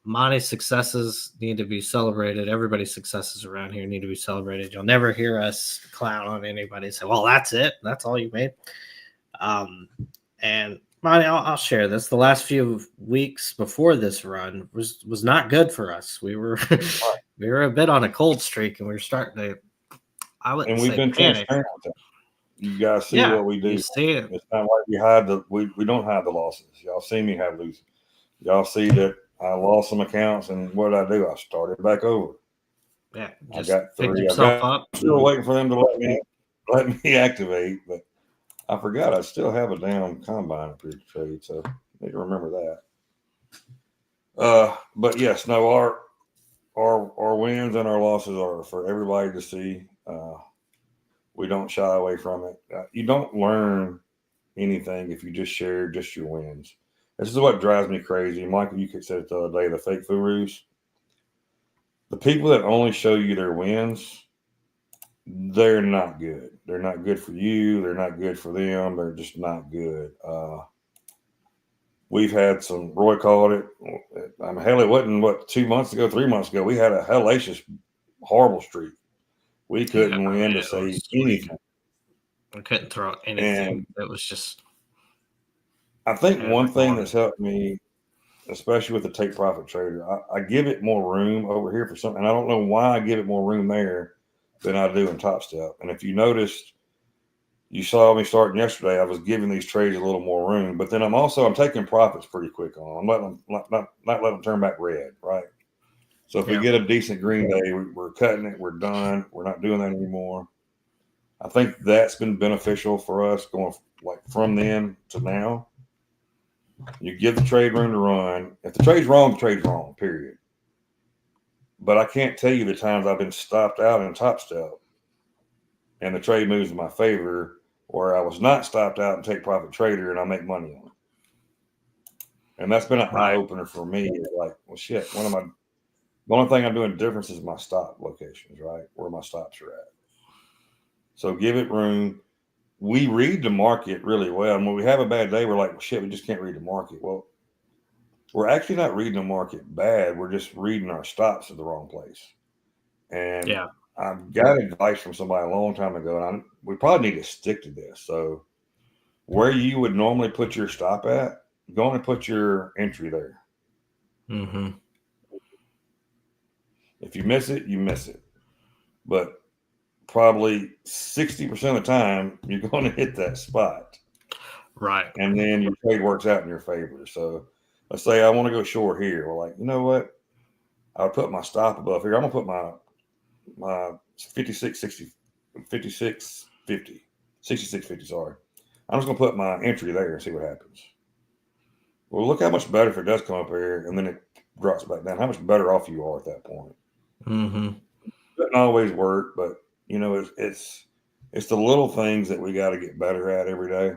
Monty's successes need to be celebrated. Everybody's successes around here need to be celebrated. You'll never hear us clown on anybody and say, "Well, that's it. That's all you made." And Monty, I'll share this. The last few weeks before this run was not good for us. We were we were a bit on a cold streak, and we were starting to. I wouldn't And we've say been panic. transparent with that. You guys see what we do. You see it. It's not like we hide we don't hide the losses. Y'all see me have losses. Y'all see that I lost some accounts, and what did I do? I started back over. Yeah, I got 3. I'm still waiting for them to let me activate, but I forgot I still have a damn combine up here to trade, so I need to remember that. But yes, no, our wins and our losses are for everybody to see. We don't shy away from it. You don't learn anything if you just share just your wins. This is what drives me crazy. Michael, you said it the other day, the fake gurus. The people that only show you their wins, they're not good. They're not good for you. They're not good for them. They're just not good. We've had some, Roy called it, hell, it wasn't, 2 months ago, 3 months ago, we had a hellacious, horrible streak. We couldn't win to save anything. We couldn't throw anything. It was just. I think one thing that's helped me, especially with the Take Profit Trader, I give it more room over here for something. And I don't know why I give it more room there than I do in Top Step. And if you noticed, you saw me starting yesterday, I was giving these trades a little more room. But then I'm taking profits pretty quick on them. I'm letting them, not letting them turn back red, right? So if we get a decent green day, we're cutting it. We're done. We're not doing that anymore. I think that's been beneficial for us going from then to now. You give the trade room to run. If the trade's wrong, period. But I can't tell you the times I've been stopped out in Top Step and the trade moves in my favor, or I was not stopped out in Take Profit Trader and I make money on it. And that's been an eye opener for me. Like, well, shit, the only thing I'm doing difference is my stop locations, right? Where my stops are at. So give it room. We read the market really well. And when we have a bad day, we're like, well, shit, we just can't read the market. Well, we're actually not reading the market bad. We're just reading our stops at the wrong place. And I've got advice from somebody a long time ago, and we probably need to stick to this. So where you would normally put your stop at, go and put your entry there. Mm-hmm. If you miss it, you miss it. But probably 60% of the time, you're going to hit that spot. Right. And then your trade works out in your favor. So let's say I want to go short here. We're like, you know what? I'll put my stop above here. I'm going to put my 66.50, sorry. I'm just going to put my entry there and see what happens. Well, look how much better if it does come up here and then it drops back down. How much better off you are at that point. Mm-hmm. It doesn't always work, but it's the little things that we got to get better at every day.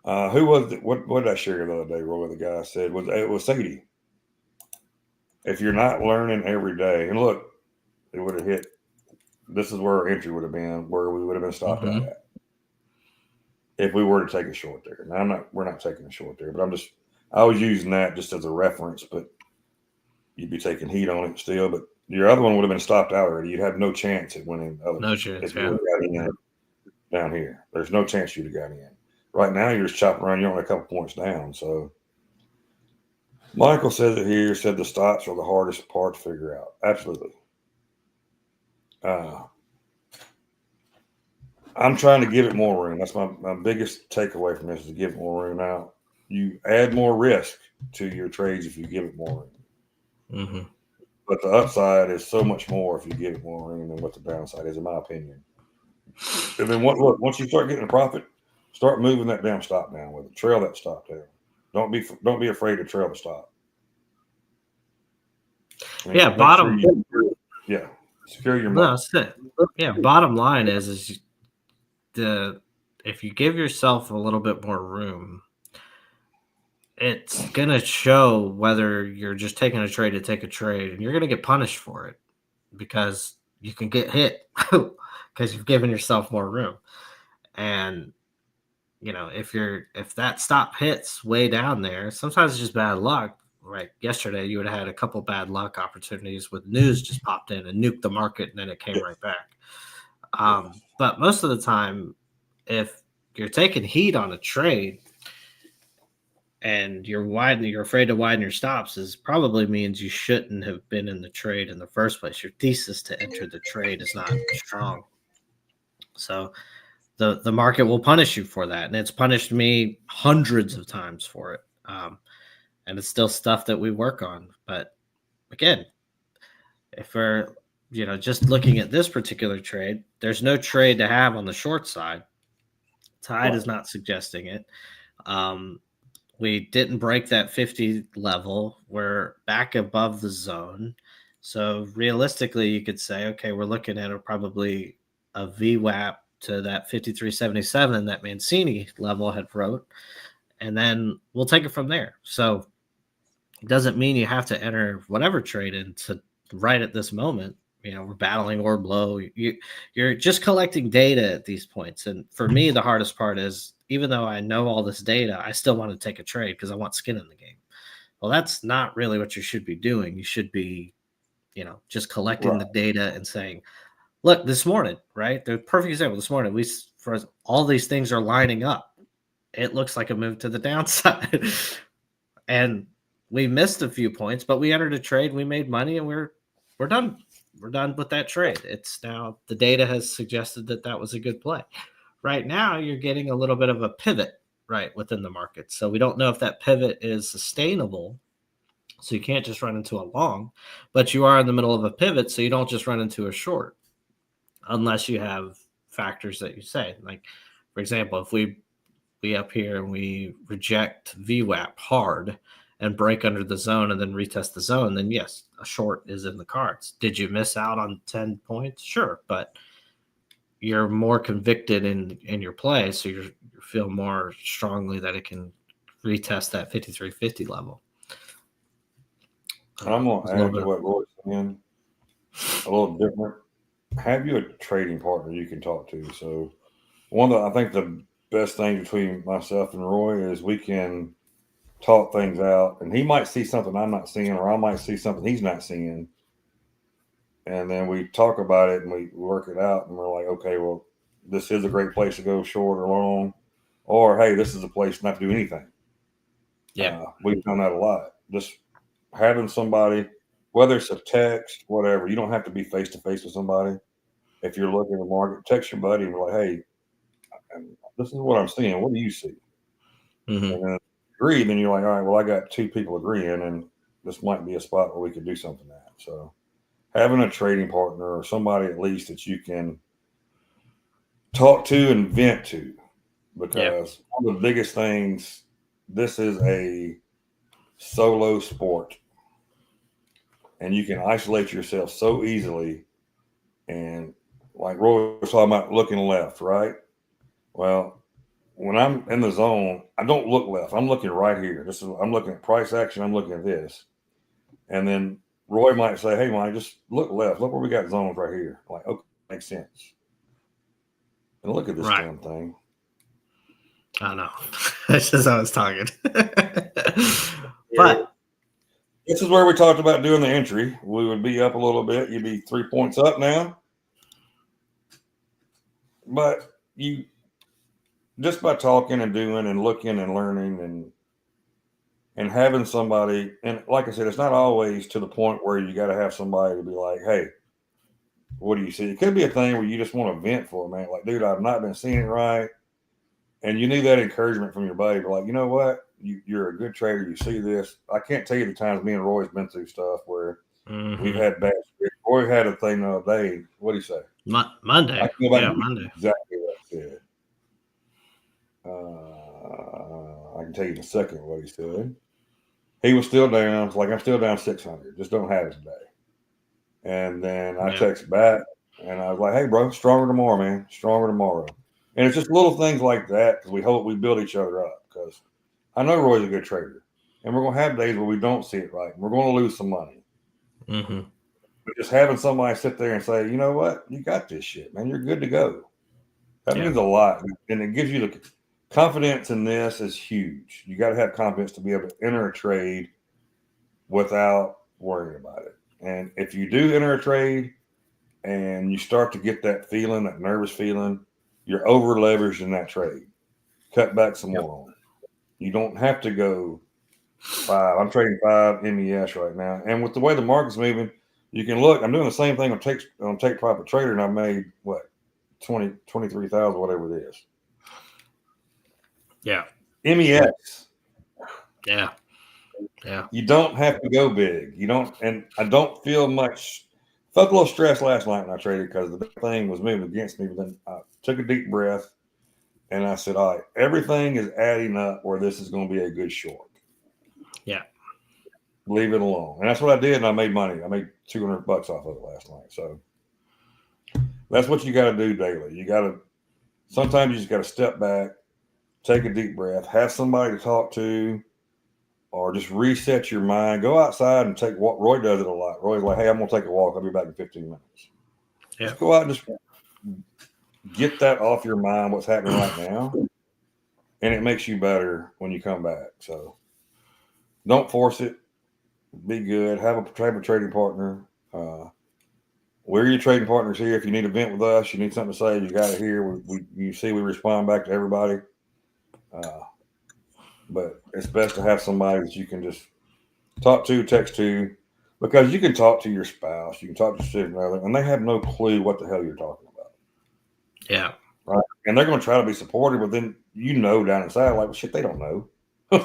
Who was it? What did I share the other day, Roy? The guy said it was Sadie. If you're not learning every day, and look, it would have hit. This is where our entry would have been, where we would have been stopped out at. If we were to take a short there. Now we're not taking a short there, but I was using that just as a reference, but you'd be taking heat on it still. But your other one would have been stopped out already. You'd have no chance at winning. No chance. If you got in down here, there's no chance you'd have got in. Right now, you're just chopping around. You're only a couple points down. So Michael says it here. Said the stops are the hardest part to figure out. Absolutely. I'm trying to give it more room. That's my biggest takeaway from this is to give it more room. Now, you add more risk to your trades if you give it more room. Mm-hmm. But the upside is so much more if you give it more room than what the downside is, in my opinion. And then once you start getting a profit, start moving that damn stop down with it. Trail that stop down. Don't be afraid to trail the stop. Secure your money. No, that's it. Yeah, bottom line is if you give yourself a little bit more room, it's gonna show whether you're just taking a trade to take a trade, and you're gonna get punished for it because you can get hit because you've given yourself more room. And if that stop hits way down there, sometimes it's just bad luck. Right, yesterday you would have had a couple bad luck opportunities with news just popped in and nuked the market, and then it came right back. But most of the time, if you're taking heat on a trade and you're afraid to widen your stops, is probably means you shouldn't have been in the trade in the first place. Your thesis to enter the trade is not strong. So the market will punish you for that, and it's punished me hundreds of times for it. And it's still stuff that we work on. But again, if we're just looking at this particular trade, there's no trade to have on the short side. Tide is not suggesting it. We didn't break that 50 level. We're back above the zone. So realistically, you could say, okay, we're looking at probably a VWAP to that 53.77 that Mancini level had wrote, and then we'll take it from there. So it doesn't mean you have to enter whatever trade into right at this moment. We're battling orb low. You're just collecting data at these points. And for me, the hardest part is, even though I know all this data, I still want to take a trade because I want skin in the game. Well, that's not really what you should be doing. You should be, just collecting the data and saying, look, this morning, right? The perfect example this morning, for us, all these things are lining up. It looks like a move to the downside. And we missed a few points, but we entered a trade, we made money, and we're done. We're done with that trade. It's now the data has suggested that was a good play. Right now, you're getting a little bit of a pivot right within the market. So we don't know if that pivot is sustainable. So you can't just run into a long, but you are in the middle of a pivot, so you don't just run into a short unless you have factors that you say. Like, for example, if we up here and we reject VWAP hard and break under the zone and then retest the zone, then yes, a short is in the cards. Did you miss out on 10 points? Sure, but you're more convicted in your play, so you feel more strongly that it can retest that 53.50 level. I'm going to add to what Roy's saying, a little different. Have you a trading partner you can talk to? So I think the best thing between myself and Roy is we can talk things out, and he might see something I'm not seeing, or I might see something he's not seeing. And then we talk about it and we work it out, and we're like, okay, well, this is a great place to go short or long, or hey, this is a place not to do anything. Yeah, we've done that a lot. Just having somebody, whether it's a text, whatever, you don't have to be face to face with somebody. If you're looking at the market, text your buddy and be like, hey, this is what I'm seeing. What do you see? Mm-hmm. And then agree, then you're like, all right, well, I got two people agreeing, and this might be a spot where we could do something at. So having a trading partner or somebody at least that you can talk to and vent to, because one of the biggest things, this is a solo sport, and you can isolate yourself so easily. And like Roy was talking about looking left, right? Well, when I'm in the zone, I don't look left. I'm looking right here. I'm looking at price action. I'm looking at this. And then Roy might say, hey, Mike, just look left. Look where we got zones right here. I'm like, okay, makes sense. And look at this damn thing. I know. That's just how I was talking. But this is where we talked about doing the entry. We would be up a little bit. You'd be 3 points up now. But you just by talking and doing and looking and learning and having somebody, and like I said, it's not always to the point where you got to have somebody to be like, hey, what do you see? It could be a thing where you just want to vent for a minute. Like, dude, I've not been seeing it right. And you need that encouragement from your buddy. But like, you know what? You're a good trader. You see this. I can't tell you the times me and Roy's been through stuff where we've had bad. Roy had a thing the other day. What do you say? Monday. I can go back Monday. Exactly what he said. I can tell you in a second what he said. He was still down. It's like, I'm still down 600. Just don't have it today. And then I text back and I was like, hey, bro, stronger tomorrow, man. Stronger tomorrow. And it's just little things like that because we hope we build each other up. Because I know Roy's a good trader. And we're going to have days where we don't see it right. We're going to lose some money. But just having somebody sit there and say, you know what? You got this shit, man. You're good to go. That means a lot. And it gives you the confidence in this is huge. You got to have confidence to be able to enter a trade without worrying about it. And if you do enter a trade and you start to get that feeling, that nervous feeling, you're over leveraged in that trade. Cut back some more on it. You don't have to go 5. I'm trading 5 MES right now. And with the way the market's moving, you can look. I'm doing the same thing on Take Profit Trader, and I made what 23,000, whatever it is. Yeah. MES. Yeah. You don't have to go big. You don't, and I don't feel much. Felt a little stressed last night when I traded because the thing was moving against me. But then I took a deep breath and I said, all right, everything is adding up where this is going to be a good short. Yeah. Leave it alone. And that's what I did. And I made money. I made $200 off of it last night. So that's what you got to do daily. Sometimes you just got to step back, take a deep breath, have somebody to talk to, or just reset your mind. Go outside and take a walk. Roy does it a lot. Roy's like, hey, I'm going to take a walk. I'll be back in 15 minutes. Yeah. Just go out and just get that off your mind, what's happening right now. And it makes you better when you come back. So don't force it. Be good. Have a trading partner. We're your trading partners here. If you need a vent with us, you need something to say, you got it here. You see we respond back to everybody. But it's best to have somebody that you can just talk to, text to, because you can talk to your spouse, you can talk to your significant other, and they have no clue what the hell you're talking about. Yeah. Right. And they're going to try to be supportive, but then down inside, like, well, shit, they don't know.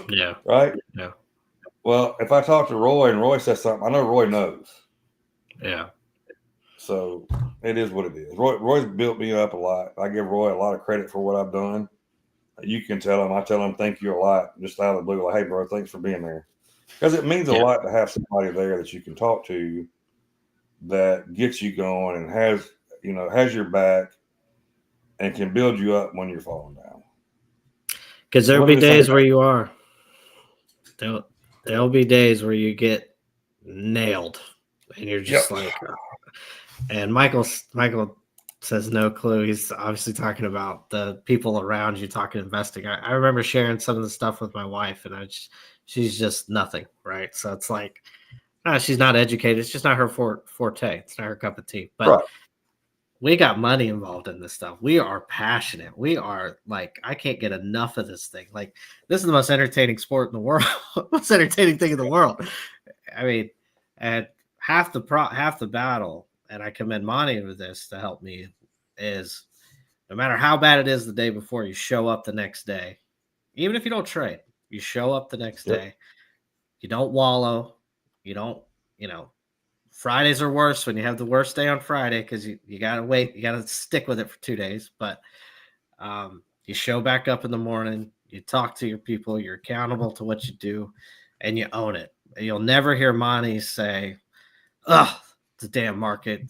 Yeah. Right? Yeah. Well, if I talk to Roy and Roy says something, I know Roy knows. Yeah. So it is what it is. Roy's built me up a lot. I give Roy a lot of credit for what I've done. You can tell him, I tell him thank you a lot, just out of the blue, like, hey, bro, thanks for being there. Because it means a lot to have somebody there that you can talk to that gets you going and has your back and can build you up when you're falling down. Because there'll be days where you are. There'll be days where you get nailed and you're just like, and Michael says no clue. He's obviously talking about the people around you talking investing. I remember sharing some of the stuff with my wife, and she's just nothing, right? So it's like, she's not educated. It's just not her forte. It's not her cup of tea. But we got money involved in this stuff. We are passionate. We are like, I can't get enough of this thing. Like, this is the most entertaining sport in the world. Most entertaining thing in the world. I mean, and half the battle, and I commend Monty with this to help me, is no matter how bad it is the day before, you show up the next day. Even if you don't trade, you show up the next day. You don't wallow. You don't, Fridays are worse when you have the worst day on Friday because you got to wait. You got to stick with it for 2 days. But you show back up in the morning. You talk to your people. You're accountable to what you do, and you own it. You'll never hear Monty say, "Oh, the damn market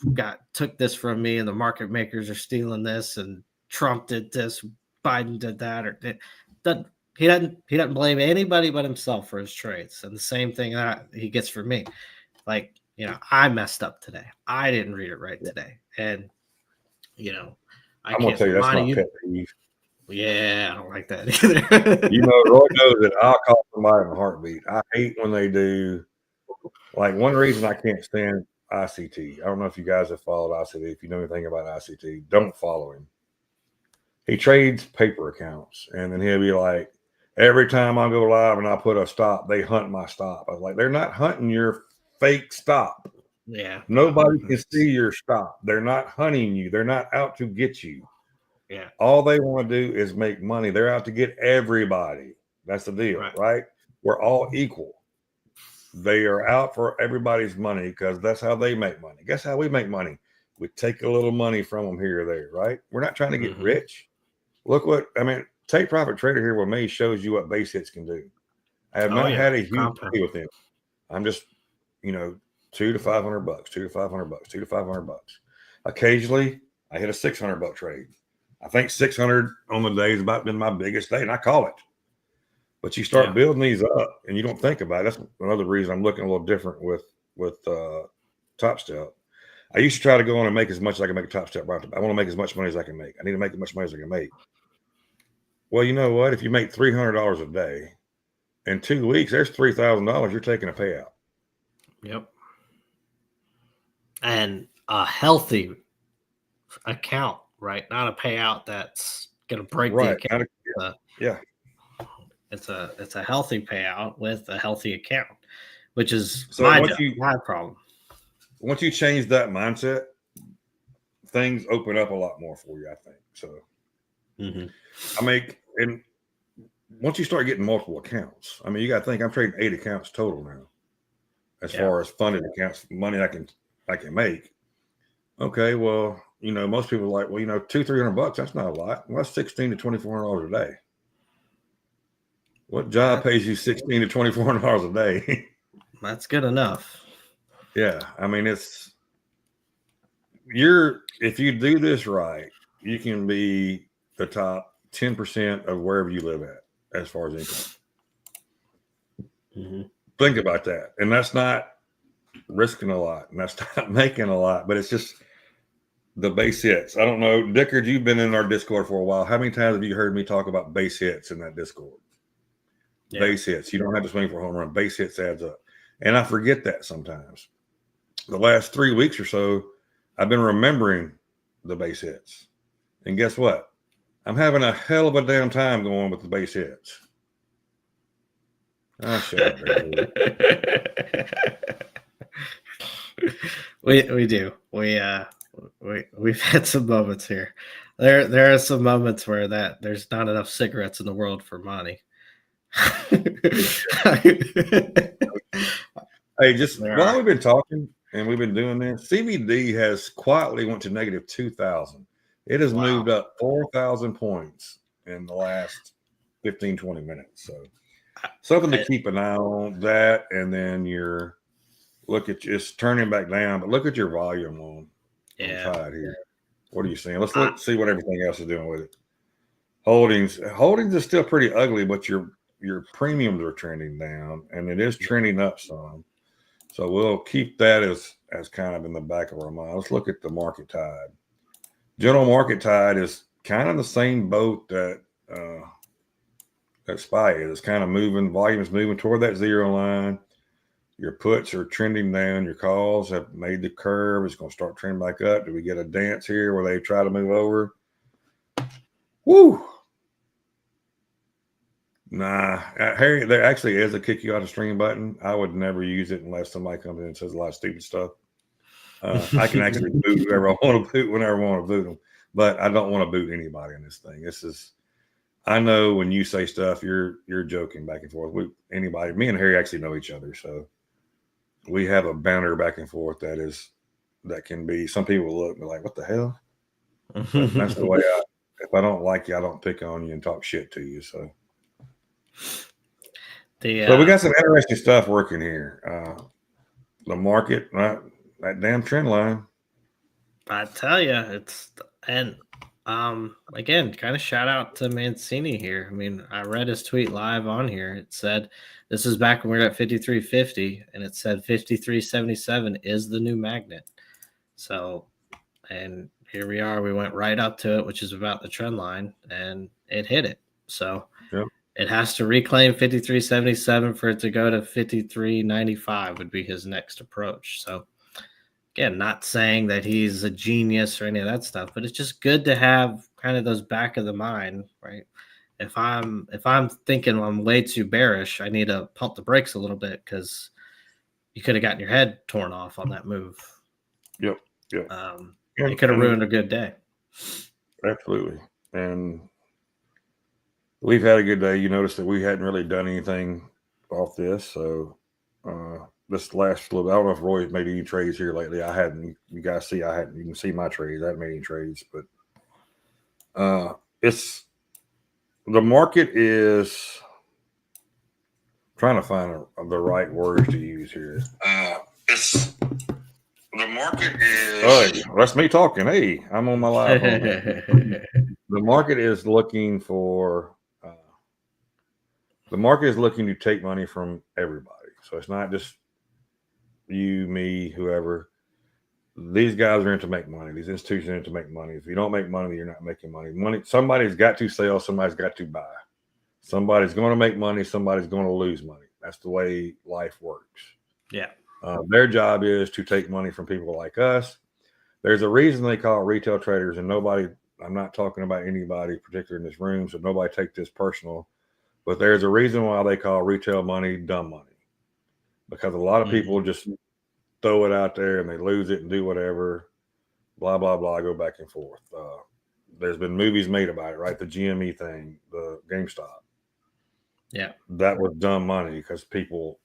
took this from me, and the market makers are stealing this, and Trump did this, Biden did that." He doesn't blame anybody but himself for his trades, and the same thing that he gets for me. Like, I messed up today. I didn't read it right today. And, I'm going to tell you, that's my pet peeve. Yeah, I don't like that either. Roy knows that I'll call somebody in a heartbeat. I hate when they do. Like, one reason I can't stand ICT. I don't know if you guys have followed ICT. If you know anything about ICT, don't follow him. he trades paper accounts, and then he'll be like, every time I go live and I put a stop, they hunt my stop. I was like, they're not hunting your fake stop. Yeah. Nobody can see your stop. They're not hunting you. They're not out to get you. Yeah. All they want to do is make money. They're out to get everybody. That's the deal, right? We're all equal. They are out for everybody's money because that's how they make money. Guess how we make money? We take a little money from them here or there, right? We're not trying to get rich. Look what I mean. Take Profit Trader here with me shows you what base hits can do. I have not had a huge play with him. I'm just, $200 to $500, $200 to $500, $200 to $500. Occasionally, I hit a $600 trade. I think 600 on the day has about been my biggest day, and I call it. But you start building these up, and you don't think about it. That's another reason I'm looking a little different with Top Step. I used to try to go on and make as much as I can make a Top Step. I want to make as much money as I can make. I need to make as much money as I can make. Well, you know what? If you make $300 a day, in 2 weeks, there's $3,000. You're taking a payout. Yep. And a healthy account, right? Not a payout that's going to break the account. Yeah. It's a healthy payout with a healthy account, which is my problem. Once you change that mindset, things open up a lot more for you, I think. So and once you start getting multiple accounts, I mean, you got to think I'm trading 8 accounts total now, as far as funded accounts, money I can make. Okay, well, most people are like, well, $200-$300, that's not a lot. Well, that's $1,600 to $2,400 a day. What job pays you $1,600 to $2,400 a day? That's good enough. Yeah, I mean, if you do this right, you can be the top 10% of wherever you live at as far as income. Think about that. And that's not risking a lot, and that's not making a lot, but it's just the base hits. I don't know, Dickard, you've been in our Discord for a while. How many times have you heard me talk about base hits in that Discord? Yeah. Base hits. You don't have to swing for a home run. Base hits adds up. And I forget that sometimes. The last 3 weeks or so, I've been remembering the base hits. And guess what? I'm having a hell of a damn time going with the base hits. Oh, shut up, man. We do. We've had some moments here. There are some moments where there's not enough cigarettes in the world for money. Hey, just while we've been talking and we've been doing this, CBD has quietly went to negative 2,000. It has moved up 4,000 points in the last 15, 20 minutes. So something to keep an eye on that. And then it's turning back down, but look at your volume on Tide here. What are you seeing? Let's see what everything else is doing with it. Holdings is still pretty ugly, but your premiums are trending down, and it is trending up some. So we'll keep that as kind of in the back of our mind. Let's look at the market tide. General market tide is kind of the same boat that SPY is. It's kind of moving. Volume is moving toward that zero line. Your puts are trending down. Your calls have made the curve. It's going to start trending back up. Do we get a dance here where they try to move over? Woo! Nah, Harry, there actually is a kick you out of stream button. I would never use it unless somebody comes in and says a lot of stupid stuff. I can actually boot whoever I want to boot whenever I want to boot them, but I don't want to boot anybody in this thing. I know when you say stuff, you're joking back and forth. Me and Harry actually know each other, so we have a banter back and forth that can be. Some people look and be like, "What the hell?" But that's the way if I don't like you, I don't pick on you and talk shit to you. So. So we got some interesting stuff working here. The market, that damn trend line. I tell you, again, kind of shout out to Mancini here. I mean, I read his tweet live on here. It said, this is back when we were at 53.50, and it said 53.77 is the new magnet. So, and here we are. We went right up to it, which is about the trend line, and it hit it. So, It has to reclaim 53.77 for it to go to 53.95 would be his next approach. So again, not saying that he's a genius or any of that stuff, but it's just good to have kind of those back of the mind, right? If I'm thinking I'm way too bearish, I need to pump the brakes a little bit because you could have gotten your head torn off on that move. Yep. It could have ruined a good day. Absolutely. And we've had a good day. You notice that we hadn't really done anything off this. So this last little, I don't know if Roy's made any trades here lately. I hadn't. You guys see, I hadn't. You can see my trades. I haven't made any trades, but it's the market is trying to find the right words to use here. It's the market is. Oh, that's me talking. Hey, I'm on my live moment. The market is looking for. The market is looking to take money from everybody. So it's not just you, me, whoever. These guys are in to make money. These institutions are in to make money. If you don't make money, you're not making money. Somebody's got to sell. Somebody's got to buy. Somebody's going to make money. Somebody's going to lose money. That's the way life works. Yeah. Their job is to take money from people like us. There's a reason they call it retail traders, and nobody, I'm not talking about anybody particular in this room, so nobody take this personal, but there's a reason why they call retail money dumb money, because a lot of people just throw it out there and they lose it and do whatever, blah, blah, blah, go back and forth. There's been movies made about it, right? The GME thing, the GameStop. Yeah. That was dumb money because people,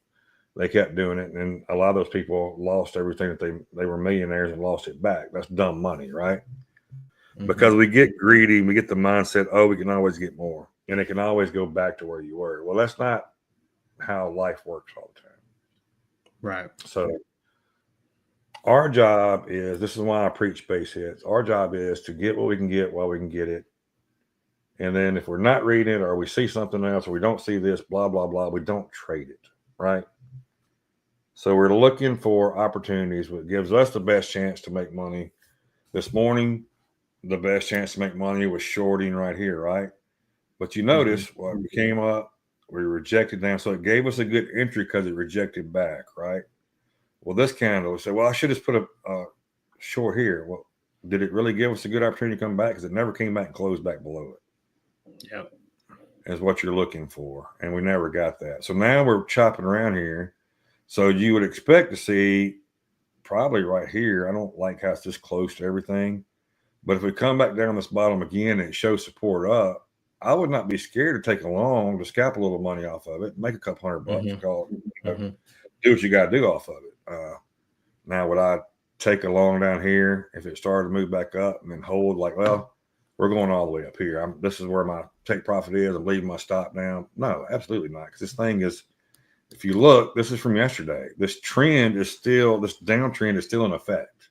they kept doing it. And a lot of those people lost everything that they were millionaires and lost it back. That's dumb money, right? Because we get greedy, we get the mindset, oh, we can always get more. And it can always go back to where you were. Well, that's not how life works all the time. Right. So our job is, this is why I preach base hits. Our job is to get what we can get while we can get it. And then if we're not reading it or we see something else or we don't see this, blah, blah, blah, we don't trade it, right? So we're looking for opportunities what gives us the best chance to make money. This morning, the best chance to make money was shorting right here, right? But you notice what we came up, we rejected down. So it gave us a good entry because it rejected back, right? Well, this candle, we said, well, I should just put a short here. Well, did it really give us a good opportunity to come back? Because it never came back and closed back below it. Yep. Is what you're looking for. And we never got that. So now we're chopping around here. So you would expect to see probably right here. I don't like how it's this close to everything. But if we come back down this bottom again and it shows support up, I would not be scared to take a long to scalp a little money off of it, make a couple $100, call it, do what you got to do off of it. Now, would I take a long down here if it started to move back up and then hold like, well, we're going all the way up here. This is where my take profit is. I'm leaving my stop down. No, absolutely not. Because this thing is, if you look, this is from yesterday. This trend is still, this downtrend is still in effect.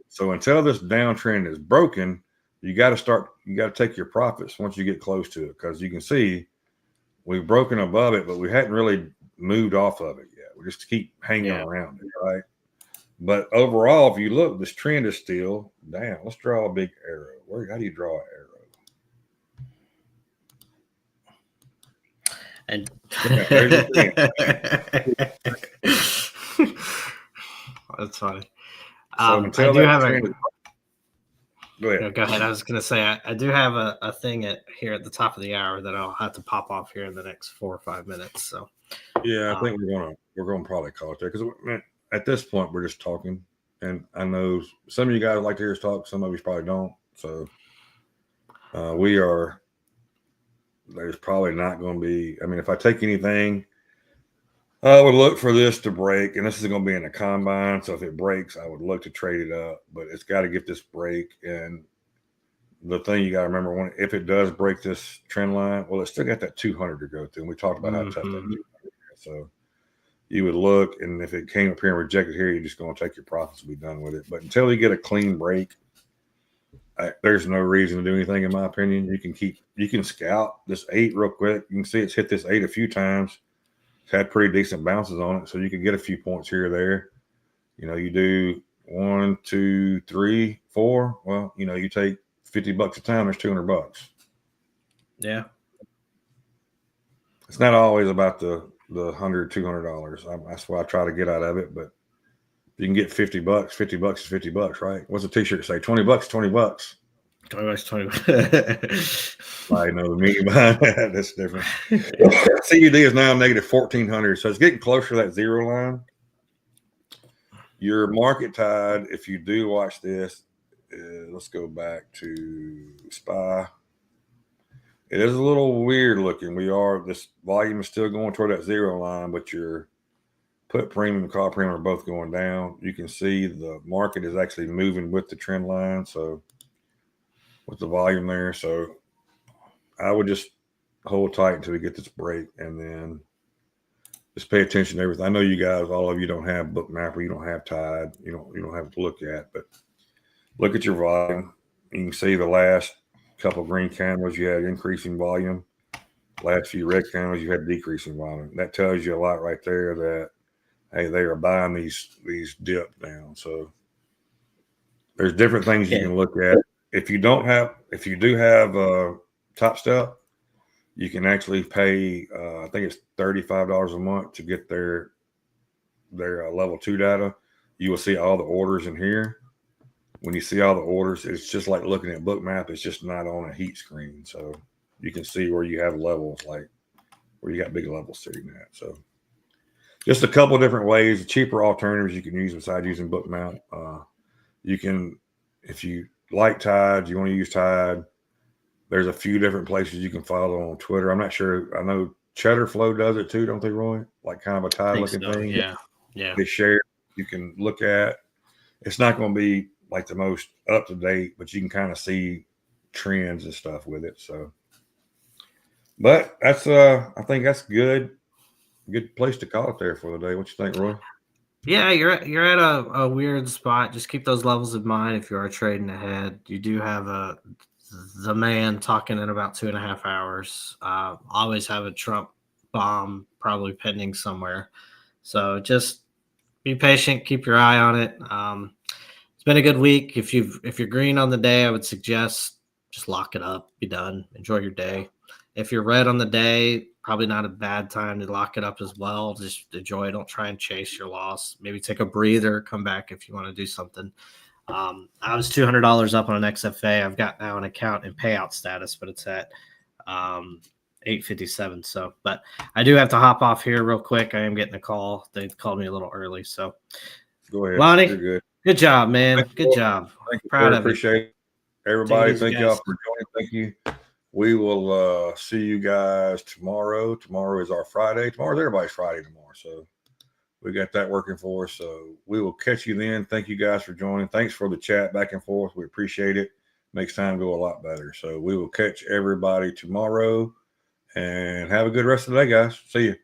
So until this downtrend is broken, you got to take your profits once you get close to it. Because you can see we've broken above it, but we hadn't really moved off of it yet. We just keep hanging around it, right? But overall, if you look, this trend is still down. Let's draw a big arrow. How do you draw an arrow? And that's funny. So I do have a. Go ahead. Go ahead. I was going to say I do have a thing here at the top of the hour that I'll have to pop off here in the next 4 or 5 minutes. So yeah, I think we're gonna probably call it there because at this point we're just talking, and I know some of you guys like to hear us talk, some of you probably don't. So we are. There's probably not going to be. I mean, if I take anything, I would look for this to break, and this is going to be in a combine. So if it breaks, I would look to trade it up, but it's got to get this break. And the thing you got to remember, if it does break this trend line, well, it's still got that 200 to go through. And we talked about how tough that 200 is. So you would look, and if it came up here and rejected here, you're just going to take your profits and be done with it. But until you get a clean break, there's no reason to do anything, in my opinion. You can scout this 8 real quick. You can see it's hit this 8 a few times. It's had pretty decent bounces on it, so you can get a few points here or there. You do 1, 2, 3, 4. Well, you take $50 a time. There's $200. Yeah, it's not always about the $100, $200. That's what I try to get out of it. But You can get $50. $50 is $50, right? What's a t-shirt say? $20, $20. $20, $20. I know the meaning behind that. That's different. CUD is now negative 1400, so it's getting closer to that zero line. Your market tide, if you do watch this, let's go back to SPY. It is a little weird looking. This volume is still going toward that zero line, but your put premium and call premium are both going down. You can see the market is actually moving with the trend line, so with the volume there. So I would just hold tight until we get this break, and then just pay attention to everything. I know you guys, all of you don't have Bookmapper, you don't have Tide, you don't have to look at, but look at your volume. You can see the last couple of green candles you had increasing volume. Last few red candles you had decreasing volume. That tells you a lot right there that hey, they are buying these dips down. So there's different things you can look at. If you do have Top Step, you can actually pay I think it's $35 a month to get their level 2 data. You will see all the orders in here. When you see all the orders, it's just like looking at Bookmap. It's just not on a heat screen. So you can see where you have levels, like where you got big levels sitting at. So just a couple of different ways, cheaper alternatives you can use besides using Bookmap. You can, if you like Tide, you want to use Tide, there's a few different places you can follow on Twitter. I'm not sure. I know Cheddar Flow does it too, don't they, Roy? Like kind of a Tide looking thing. Yeah. They share. You can look at. It's not going to be like the most up to date, but you can kind of see trends and stuff with it. So, but that's I think that's good place to call it there for the day. What you think, Roy? Yeah, you're at a weird spot. Just keep those levels in mind if you are trading ahead. You do have the man talking in about 2.5 hours. Always have a Trump bomb probably pending somewhere. So just be patient, keep your eye on it. It's been a good week. If you're green on the day, I would suggest just lock it up, be done, enjoy your day. If you're red on the day, probably not a bad time to lock it up as well. Just enjoy. Don't try and chase your loss. Maybe take a breather, come back if you want to do something. I was $200 up on an XFA. I've got now an account in payout status, but it's at 857. So, but I do have to hop off here real quick. I am getting a call. They called me a little early. So go ahead. Lonnie, you're good job, man. Good job. Thank you. Proud of appreciate it. Everybody, thank y'all for joining. Thank you. We will see you guys tomorrow. Tomorrow is our Friday. Tomorrow's everybody's Friday tomorrow. So we got that working for us. So we will catch you then. Thank you guys for joining. Thanks for the chat back and forth. We appreciate it. Makes time go a lot better. So we will catch everybody tomorrow and have a good rest of the day, guys. See you.